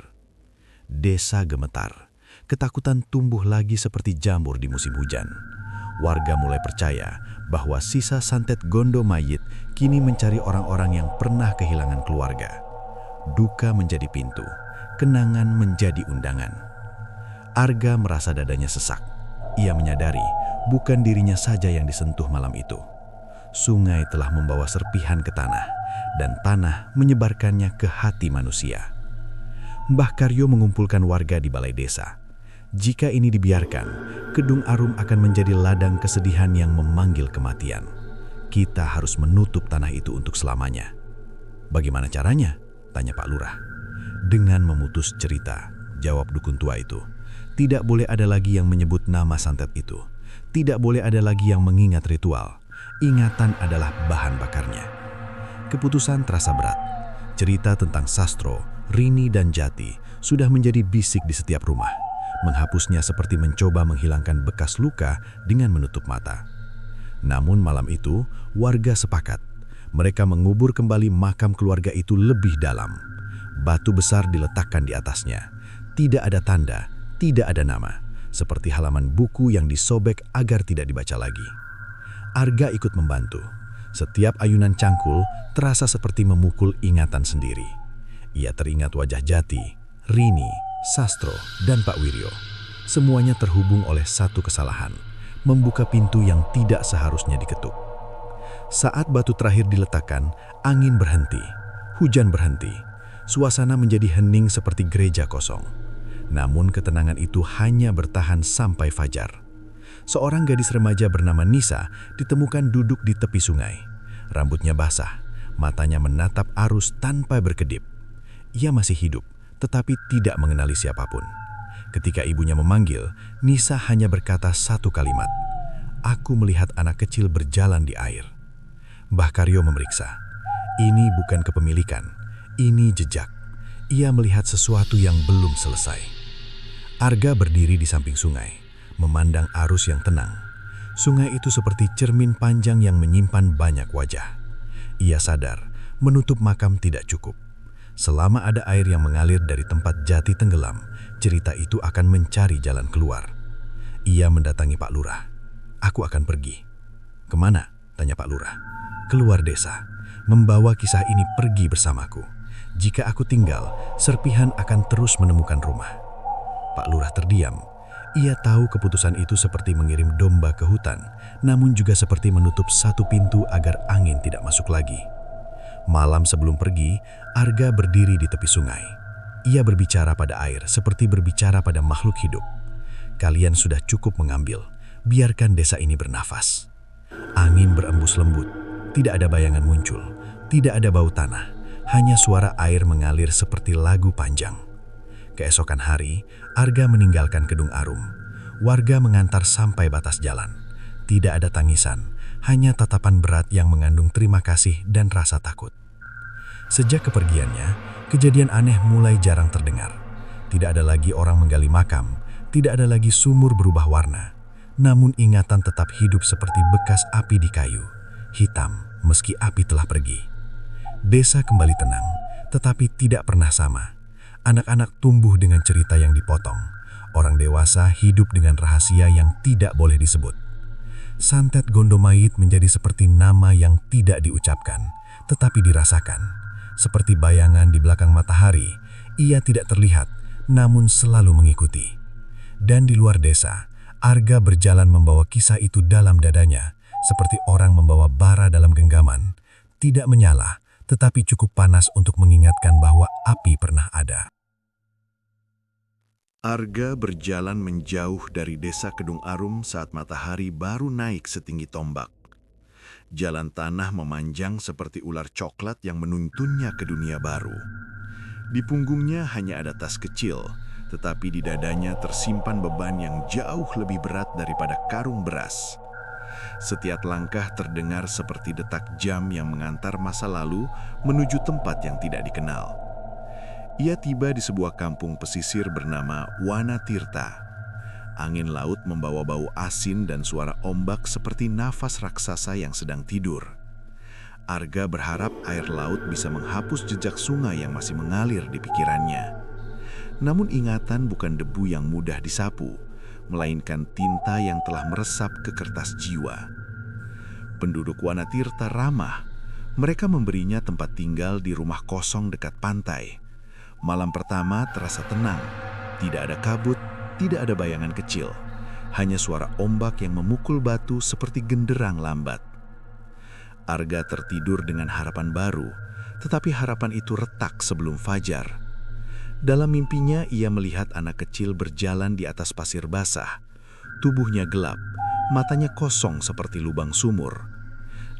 Desa gemetar, ketakutan tumbuh lagi seperti jamur di musim hujan. Warga mulai percaya bahwa sisa santet Gondo mayit kini mencari orang-orang yang pernah kehilangan keluarga. Duka menjadi pintu, kenangan menjadi undangan. Arga merasa dadanya sesak. Ia menyadari bukan dirinya saja yang disentuh malam itu. Sungai telah membawa serpihan ke tanah, dan tanah menyebarkannya ke hati manusia. Mbah Karyo mengumpulkan warga di balai desa. Jika ini dibiarkan, Kedung Arum akan menjadi ladang kesedihan yang memanggil kematian. Kita harus menutup tanah itu untuk selamanya. Bagaimana caranya? Tanya Pak Lurah. Dengan memutus cerita, jawab dukun tua itu. Tidak boleh ada lagi yang menyebut nama santet itu. Tidak boleh ada lagi yang mengingat ritual. Ingatan adalah bahan bakarnya. Keputusan terasa berat. Cerita tentang Sastro, Rini, dan Jati sudah menjadi bisik di setiap rumah. Menghapusnya seperti mencoba menghilangkan bekas luka dengan menutup mata. Namun malam itu, warga sepakat. Mereka mengubur kembali makam keluarga itu lebih dalam. Batu besar diletakkan di atasnya. Tidak ada tanda, tidak ada nama. Seperti halaman buku yang disobek agar tidak dibaca lagi. Arga ikut membantu. Setiap ayunan cangkul terasa seperti memukul ingatan sendiri. Ia teringat wajah Jati, Rini, Sastro, dan Pak Wiryo. Semuanya terhubung oleh satu kesalahan, membuka pintu yang tidak seharusnya diketuk. Saat batu terakhir diletakkan, angin berhenti, hujan berhenti. Suasana menjadi hening seperti gereja kosong. Namun ketenangan itu hanya bertahan sampai fajar. Seorang gadis remaja bernama Nisa ditemukan duduk di tepi sungai. Rambutnya basah, matanya menatap arus tanpa berkedip. Ia masih hidup, tetapi tidak mengenali siapapun. Ketika ibunya memanggil, Nisa hanya berkata satu kalimat, "Aku melihat anak kecil berjalan di air." Mbah Karyo memeriksa. Ini bukan kepemilikan, ini jejak. Ia melihat sesuatu yang belum selesai. Arga berdiri di samping sungai, memandang arus yang tenang. Sungai itu seperti cermin panjang yang menyimpan banyak wajah. Ia sadar, menutup makam tidak cukup. Selama ada air yang mengalir dari tempat Jati tenggelam, cerita itu akan mencari jalan keluar. Ia mendatangi Pak Lurah. "Aku akan pergi." "Kemana?" tanya Pak Lurah. "Keluar desa, membawa kisah ini pergi bersamaku. Jika aku tinggal, serpihan akan terus menemukan rumah." Pak Lurah terdiam. Ia tahu keputusan itu seperti mengirim domba ke hutan, namun juga seperti menutup satu pintu agar angin tidak masuk lagi. Malam sebelum pergi, Arga berdiri di tepi sungai. Ia berbicara pada air seperti berbicara pada makhluk hidup. "Kalian sudah cukup mengambil, biarkan desa ini bernafas." Angin berembus lembut, tidak ada bayangan muncul, tidak ada bau tanah, hanya suara air mengalir seperti lagu panjang. Keesokan hari, Arga meninggalkan Kedung Arum. Warga mengantar sampai batas jalan. Tidak ada tangisan, hanya tatapan berat yang mengandung terima kasih dan rasa takut. Sejak kepergiannya, kejadian aneh mulai jarang terdengar. Tidak ada lagi orang menggali makam, tidak ada lagi sumur berubah warna. Namun ingatan tetap hidup seperti bekas api di kayu, hitam meski api telah pergi. Desa kembali tenang, tetapi tidak pernah sama. Anak-anak tumbuh dengan cerita yang dipotong. Orang dewasa hidup dengan rahasia yang tidak boleh disebut. Santet Gondomait menjadi seperti nama yang tidak diucapkan, tetapi dirasakan. Seperti bayangan di belakang matahari, ia tidak terlihat, namun selalu mengikuti. Dan di luar desa, Arga berjalan membawa kisah itu dalam dadanya, seperti orang membawa bara dalam genggaman. Tidak menyala, tetapi cukup panas untuk mengingatkan bahwa api pernah ada. Arga berjalan menjauh dari desa Kedung Arum saat matahari baru naik setinggi tombak. Jalan tanah memanjang seperti ular coklat yang menuntunnya ke dunia baru. Di punggungnya hanya ada tas kecil, tetapi di dadanya tersimpan beban yang jauh lebih berat daripada karung beras. Setiap langkah terdengar seperti detak jam yang mengantar masa lalu menuju tempat yang tidak dikenal. Ia tiba di sebuah kampung pesisir bernama Wanatirta. Angin laut membawa bau asin dan suara ombak seperti nafas raksasa yang sedang tidur. Arga berharap air laut bisa menghapus jejak sungai yang masih mengalir di pikirannya. Namun ingatan bukan debu yang mudah disapu, melainkan tinta yang telah meresap ke kertas jiwa. Penduduk Wanatirta ramah. Mereka memberinya tempat tinggal di rumah kosong dekat pantai. Malam pertama terasa tenang. Tidak ada kabut, tidak ada bayangan kecil. Hanya suara ombak yang memukul batu seperti genderang lambat. Arga tertidur dengan harapan baru, tetapi harapan itu retak sebelum fajar. Dalam mimpinya ia melihat anak kecil berjalan di atas pasir basah. Tubuhnya gelap, matanya kosong seperti lubang sumur.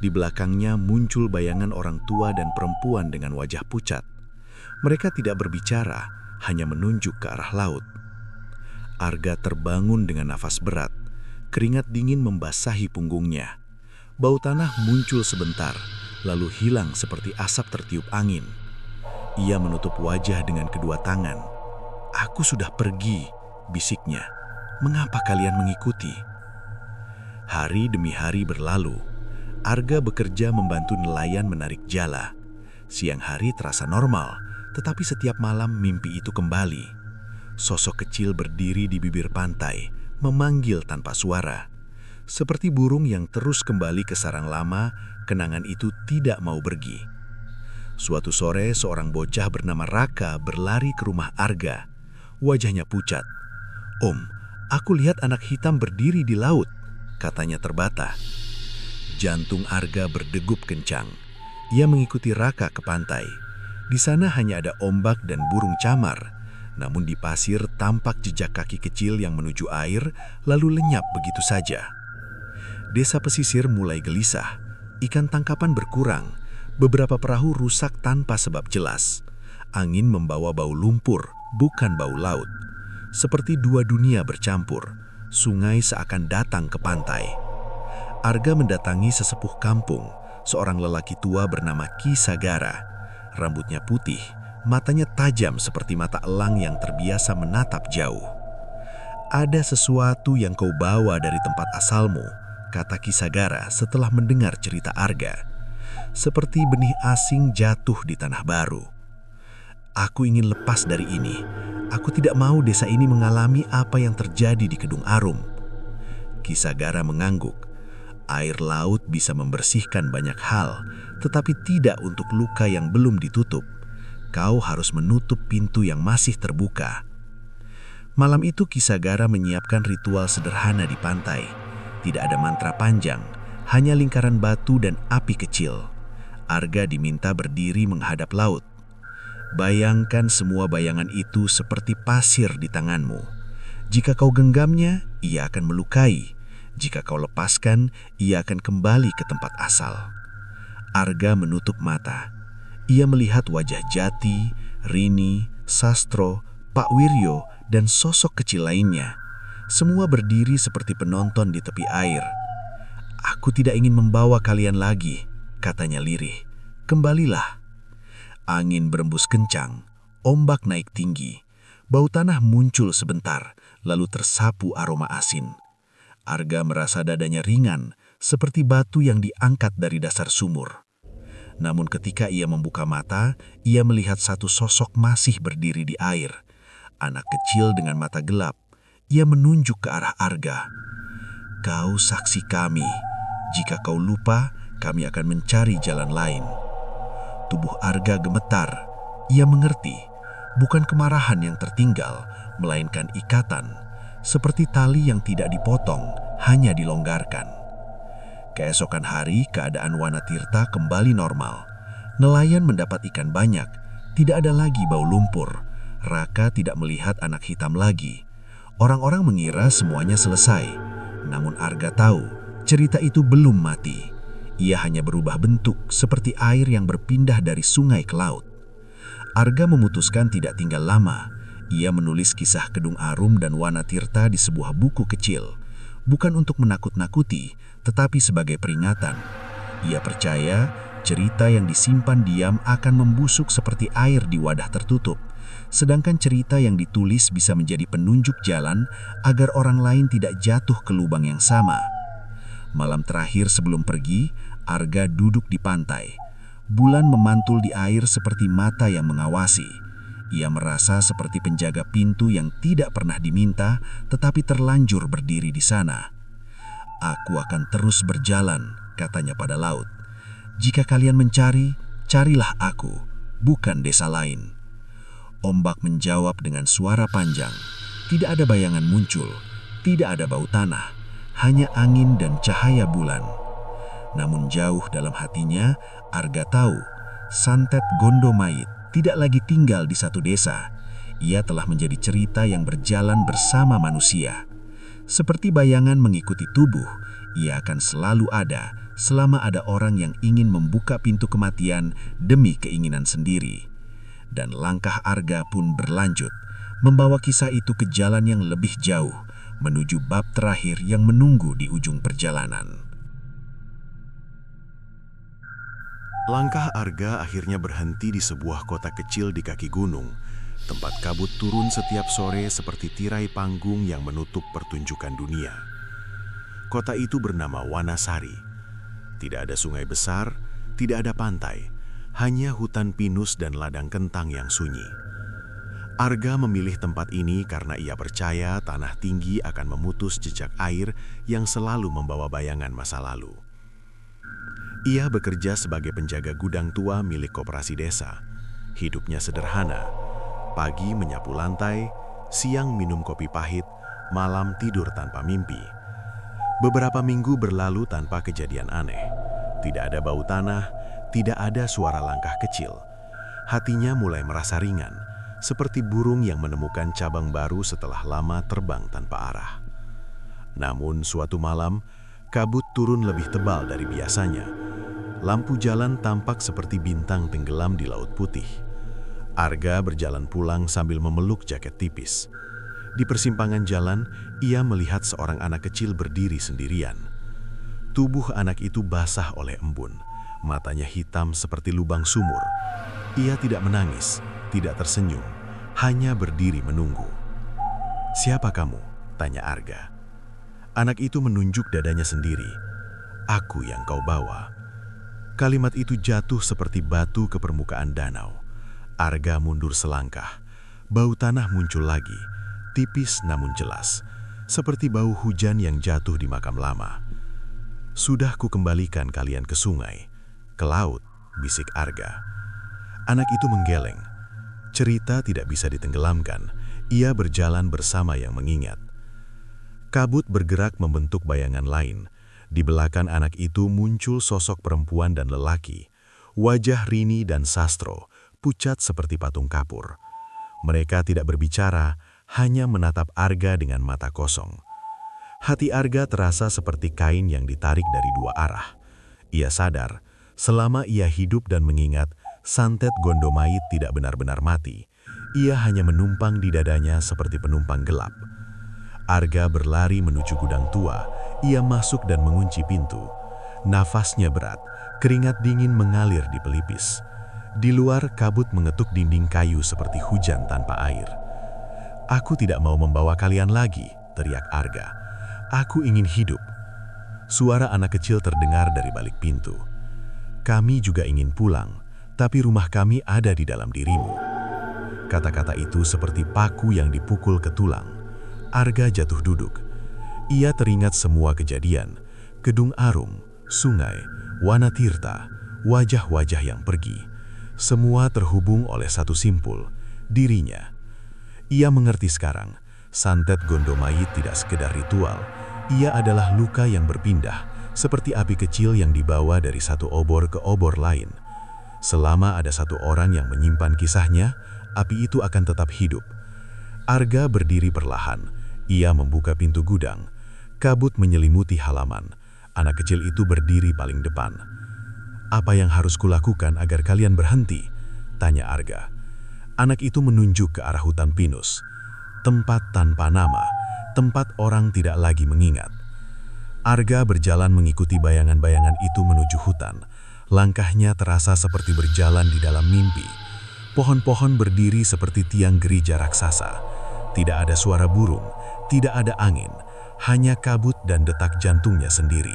Di belakangnya muncul bayangan orang tua dan perempuan dengan wajah pucat. Mereka tidak berbicara, hanya menunjuk ke arah laut. Arga terbangun dengan nafas berat. Keringat dingin membasahi punggungnya. Bau tanah muncul sebentar, lalu hilang seperti asap tertiup angin. Ia menutup wajah dengan kedua tangan. "Aku sudah pergi," bisiknya. "Mengapa kalian mengikuti?" Hari demi hari berlalu. Arga bekerja membantu nelayan menarik jala. Siang hari terasa normal, tetapi setiap malam mimpi itu kembali. Sosok kecil berdiri di bibir pantai, memanggil tanpa suara. Seperti burung yang terus kembali ke sarang lama, kenangan itu tidak mau pergi. Suatu sore, seorang bocah bernama Raka berlari ke rumah Arga. Wajahnya pucat. "Om, aku lihat anak hitam berdiri di laut," katanya terbata. Jantung Arga berdegup kencang. Ia mengikuti Raka ke pantai. Di sana hanya ada ombak dan burung camar. Namun di pasir tampak jejak kaki kecil yang menuju air, lalu lenyap begitu saja. Desa pesisir mulai gelisah. Ikan tangkapan berkurang. Beberapa perahu rusak tanpa sebab jelas. Angin membawa bau lumpur, bukan bau laut. Seperti dua dunia bercampur. Sungai seakan datang ke pantai. Arga mendatangi sesepuh kampung, seorang lelaki tua bernama Ki Sagara. Rambutnya putih, matanya tajam seperti mata elang yang terbiasa menatap jauh. "Ada sesuatu yang kau bawa dari tempat asalmu," kata Ki Sagara setelah mendengar cerita Arga. "Seperti benih asing jatuh di tanah baru. Aku ingin lepas dari ini. Aku tidak mau desa ini mengalami apa yang terjadi di Kedung Arum." Ki Sagara mengangguk. Air laut bisa membersihkan banyak hal, tetapi tidak untuk luka yang belum ditutup. Kau harus menutup pintu yang masih terbuka. Malam itu Ki Sagara menyiapkan ritual sederhana di pantai. Tidak ada mantra panjang, hanya lingkaran batu dan api kecil. Arga diminta berdiri menghadap laut. Bayangkan semua bayangan itu seperti pasir di tanganmu. Jika kau genggamnya, ia akan melukai. Jika kau lepaskan, ia akan kembali ke tempat asal. Arga menutup mata. Ia melihat wajah Jati, Rini, Sastro, Pak Wiryo, dan sosok kecil lainnya. Semua berdiri seperti penonton di tepi air. "Aku tidak ingin membawa kalian lagi," katanya lirih. "Kembalilah." Angin berembus kencang, ombak naik tinggi. Bau tanah muncul sebentar, lalu tersapu aroma asin. Arga merasa dadanya ringan, seperti batu yang diangkat dari dasar sumur. Namun ketika ia membuka mata, ia melihat satu sosok masih berdiri di air. Anak kecil dengan mata gelap. Ia menunjuk ke arah Arga. "Kau saksi kami. Jika kau lupa, kami akan mencari jalan lain." Tubuh Arga gemetar. Ia mengerti, bukan kemarahan yang tertinggal, melainkan ikatan, seperti tali yang tidak dipotong, hanya dilonggarkan. Keesokan hari, keadaan Wanatirta kembali normal. Nelayan mendapat ikan banyak, tidak ada lagi bau lumpur. Raka tidak melihat anak hitam lagi. Orang-orang mengira semuanya selesai. Namun Arga tahu, cerita itu belum mati. Ia hanya berubah bentuk seperti air yang berpindah dari sungai ke laut. Arga memutuskan tidak tinggal lama. Ia menulis kisah Kedung Arum dan Wanatirta di sebuah buku kecil. Bukan untuk menakut-nakuti, tetapi sebagai peringatan. Ia percaya cerita yang disimpan diam akan membusuk seperti air di wadah tertutup. Sedangkan cerita yang ditulis bisa menjadi penunjuk jalan agar orang lain tidak jatuh ke lubang yang sama. Malam terakhir sebelum pergi, Arga duduk di pantai. Bulan memantul di air seperti mata yang mengawasi. Ia merasa seperti penjaga pintu yang tidak pernah diminta, tetapi terlanjur berdiri di sana. "Aku akan terus berjalan," katanya pada laut. "Jika kalian mencari, carilah aku, bukan desa lain." Ombak menjawab dengan suara panjang. Tidak ada bayangan muncul, tidak ada bau tanah, hanya angin dan cahaya bulan. Namun jauh dalam hatinya, Arga tahu, Santet Gondomait tidak lagi tinggal di satu desa. Ia telah menjadi cerita yang berjalan bersama manusia. Seperti bayangan mengikuti tubuh, ia akan selalu ada selama ada orang yang ingin membuka pintu kematian demi keinginan sendiri. Dan langkah Arga pun berlanjut, membawa kisah itu ke jalan yang lebih jauh, menuju bab terakhir yang menunggu di ujung perjalanan. Langkah Arga akhirnya berhenti di sebuah kota kecil di kaki gunung, tempat kabut turun setiap sore seperti tirai panggung yang menutup pertunjukan dunia. Kota itu bernama Wanasari. Tidak ada sungai besar, tidak ada pantai, hanya hutan pinus dan ladang kentang yang sunyi. Arga memilih tempat ini karena ia percaya tanah tinggi akan memutus jejak air yang selalu membawa bayangan masa lalu. Ia bekerja sebagai penjaga gudang tua milik koperasi desa. Hidupnya sederhana. Pagi menyapu lantai, siang minum kopi pahit, malam tidur tanpa mimpi. Beberapa minggu berlalu tanpa kejadian aneh. Tidak ada bau tanah, tidak ada suara langkah kecil. Hatinya mulai merasa ringan, seperti burung yang menemukan cabang baru setelah lama terbang tanpa arah. Namun suatu malam, kabut turun lebih tebal dari biasanya. Lampu jalan tampak seperti bintang tenggelam di laut putih. Arga berjalan pulang sambil memeluk jaket tipis. Di persimpangan jalan, ia melihat seorang anak kecil berdiri sendirian. Tubuh anak itu basah oleh embun. Matanya hitam seperti lubang sumur. Ia tidak menangis, tidak tersenyum, hanya berdiri menunggu. "Siapa kamu?" tanya Arga. Anak itu menunjuk dadanya sendiri. "Aku yang kau bawa." Kalimat itu jatuh seperti batu ke permukaan danau. Arga mundur selangkah. Bau tanah muncul lagi, tipis namun jelas, seperti bau hujan yang jatuh di makam lama. "Sudah kukembalikan kalian ke sungai, ke laut," bisik Arga. Anak itu menggeleng. Cerita tidak bisa ditenggelamkan. Ia berjalan bersama yang mengingat. Kabut bergerak membentuk bayangan lain. Di belakang anak itu muncul sosok perempuan dan lelaki. Wajah Rini dan Sastro pucat seperti patung kapur. Mereka tidak berbicara, hanya menatap Arga dengan mata kosong. Hati Arga terasa seperti kain yang ditarik dari dua arah. Ia sadar, selama ia hidup dan mengingat, Santet Gondomait tidak benar-benar mati. Ia hanya menumpang di dadanya seperti penumpang gelap. Arga berlari menuju gudang tua. Ia masuk dan mengunci pintu. Nafasnya berat, keringat dingin mengalir di pelipis. Di luar, kabut mengetuk dinding kayu seperti hujan tanpa air. "Aku tidak mau membawa kalian lagi," teriak Arga. "Aku ingin hidup." Suara anak kecil terdengar dari balik pintu. Kami juga ingin pulang, tapi rumah kami ada di dalam dirimu. Kata-kata itu seperti paku yang dipukul ke tulang. Arga jatuh duduk. Ia teringat semua kejadian, Kedung Arum, sungai, Wanatirta, wajah-wajah yang pergi. Semua terhubung oleh satu simpul, dirinya. Ia mengerti sekarang, santet Gondomayit tidak sekedar ritual. Ia adalah luka yang berpindah, seperti api kecil yang dibawa dari satu obor ke obor lain. Selama ada satu orang yang menyimpan kisahnya, api itu akan tetap hidup. Arga berdiri perlahan. Ia membuka pintu gudang. Kabut menyelimuti halaman. Anak kecil itu berdiri paling depan. "Apa yang harus kulakukan agar kalian berhenti?" tanya Arga. Anak itu menunjuk ke arah hutan pinus. Tempat tanpa nama, tempat orang tidak lagi mengingat. Arga berjalan mengikuti bayangan-bayangan itu menuju hutan. Langkahnya terasa seperti berjalan di dalam mimpi. Pohon-pohon berdiri seperti tiang gereja raksasa. Tidak ada suara burung, tidak ada angin, hanya kabut dan detak jantungnya sendiri.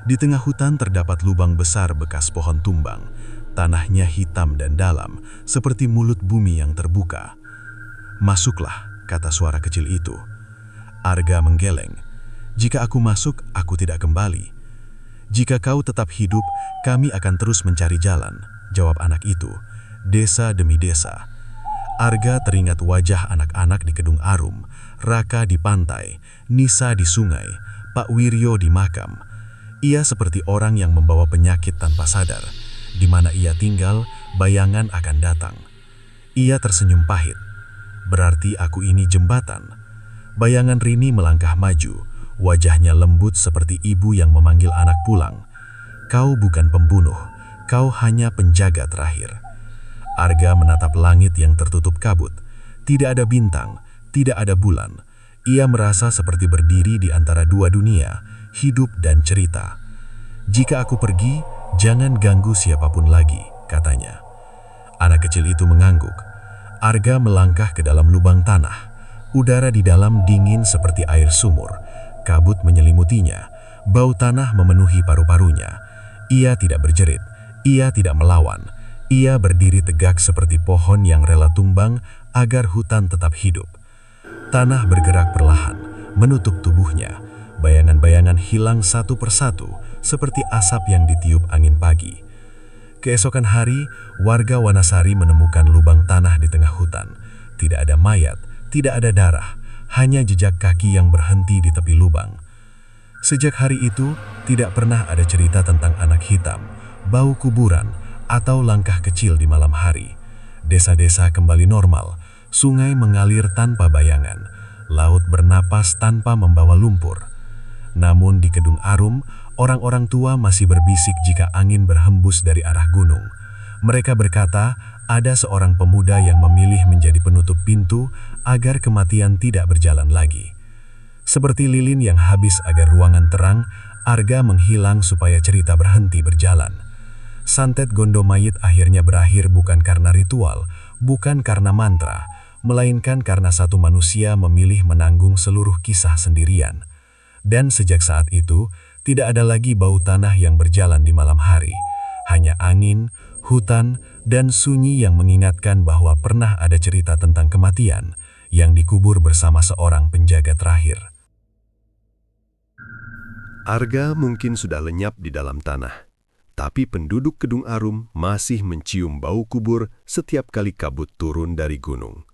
Di tengah hutan terdapat lubang besar bekas pohon tumbang. Tanahnya hitam dan dalam, seperti mulut bumi yang terbuka. "Masuklah," kata suara kecil itu. Arga menggeleng. "Jika aku masuk, aku tidak kembali. Jika kau tetap hidup, kami akan terus mencari jalan," jawab anak itu. Desa demi desa. Arga teringat wajah anak-anak di Kedung Arum, Raka di pantai, Nisa di sungai, Pak Wiryo di makam. Ia seperti orang yang membawa penyakit tanpa sadar. Di mana ia tinggal, bayangan akan datang. Ia tersenyum pahit. "Berarti aku ini jembatan." Bayangan Rini melangkah maju. Wajahnya lembut seperti ibu yang memanggil anak pulang. "Kau bukan pembunuh, kau hanya penjaga terakhir." Arga menatap langit yang tertutup kabut. Tidak ada bintang, tidak ada bulan. Ia merasa seperti berdiri di antara dua dunia, hidup dan cerita. "Jika aku pergi, jangan ganggu siapapun lagi," katanya. Anak kecil itu mengangguk. Arga melangkah ke dalam lubang tanah. Udara di dalam dingin seperti air sumur. Kabut menyelimutinya. Bau tanah memenuhi paru-parunya. Ia tidak berjerit. Ia tidak melawan. Ia berdiri tegak seperti pohon yang rela tumbang agar hutan tetap hidup. Tanah bergerak perlahan, menutup tubuhnya. Bayangan-bayangan hilang satu persatu, seperti asap yang ditiup angin pagi. Keesokan hari, warga Wanasari menemukan lubang tanah di tengah hutan. Tidak ada mayat, tidak ada darah, hanya jejak kaki yang berhenti di tepi lubang. Sejak hari itu, tidak pernah ada cerita tentang anak hitam, bau kuburan, atau langkah kecil di malam hari. Desa-desa kembali normal, sungai mengalir tanpa bayangan, laut bernapas tanpa membawa lumpur. Namun di Kedung Arum, orang-orang tua masih berbisik jika angin berhembus dari arah gunung. Mereka berkata, ada seorang pemuda yang memilih menjadi penutup pintu agar kematian tidak berjalan lagi. Seperti lilin yang habis agar ruangan terang, Arga menghilang supaya cerita berhenti berjalan. Santet Gondomayit akhirnya berakhir bukan karena ritual, bukan karena mantra, melainkan karena satu manusia memilih menanggung seluruh kisah sendirian. Dan sejak saat itu, tidak ada lagi bau tanah yang berjalan di malam hari. Hanya angin, hutan, dan sunyi yang mengingatkan bahwa pernah ada cerita tentang kematian yang dikubur bersama seorang penjaga terakhir. Arga mungkin sudah lenyap di dalam tanah, tapi penduduk Kedung Arum masih mencium bau kubur setiap kali kabut turun dari gunung.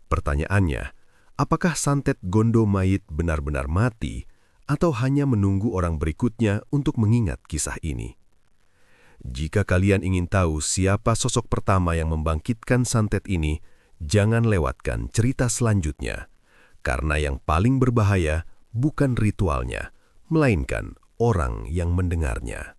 Pertanyaannya, apakah santet Gondomayit benar-benar mati atau hanya menunggu orang berikutnya untuk mengingat kisah ini? Jika kalian ingin tahu siapa sosok pertama yang membangkitkan santet ini, jangan lewatkan cerita selanjutnya. Karena yang paling berbahaya bukan ritualnya, melainkan orang yang mendengarnya.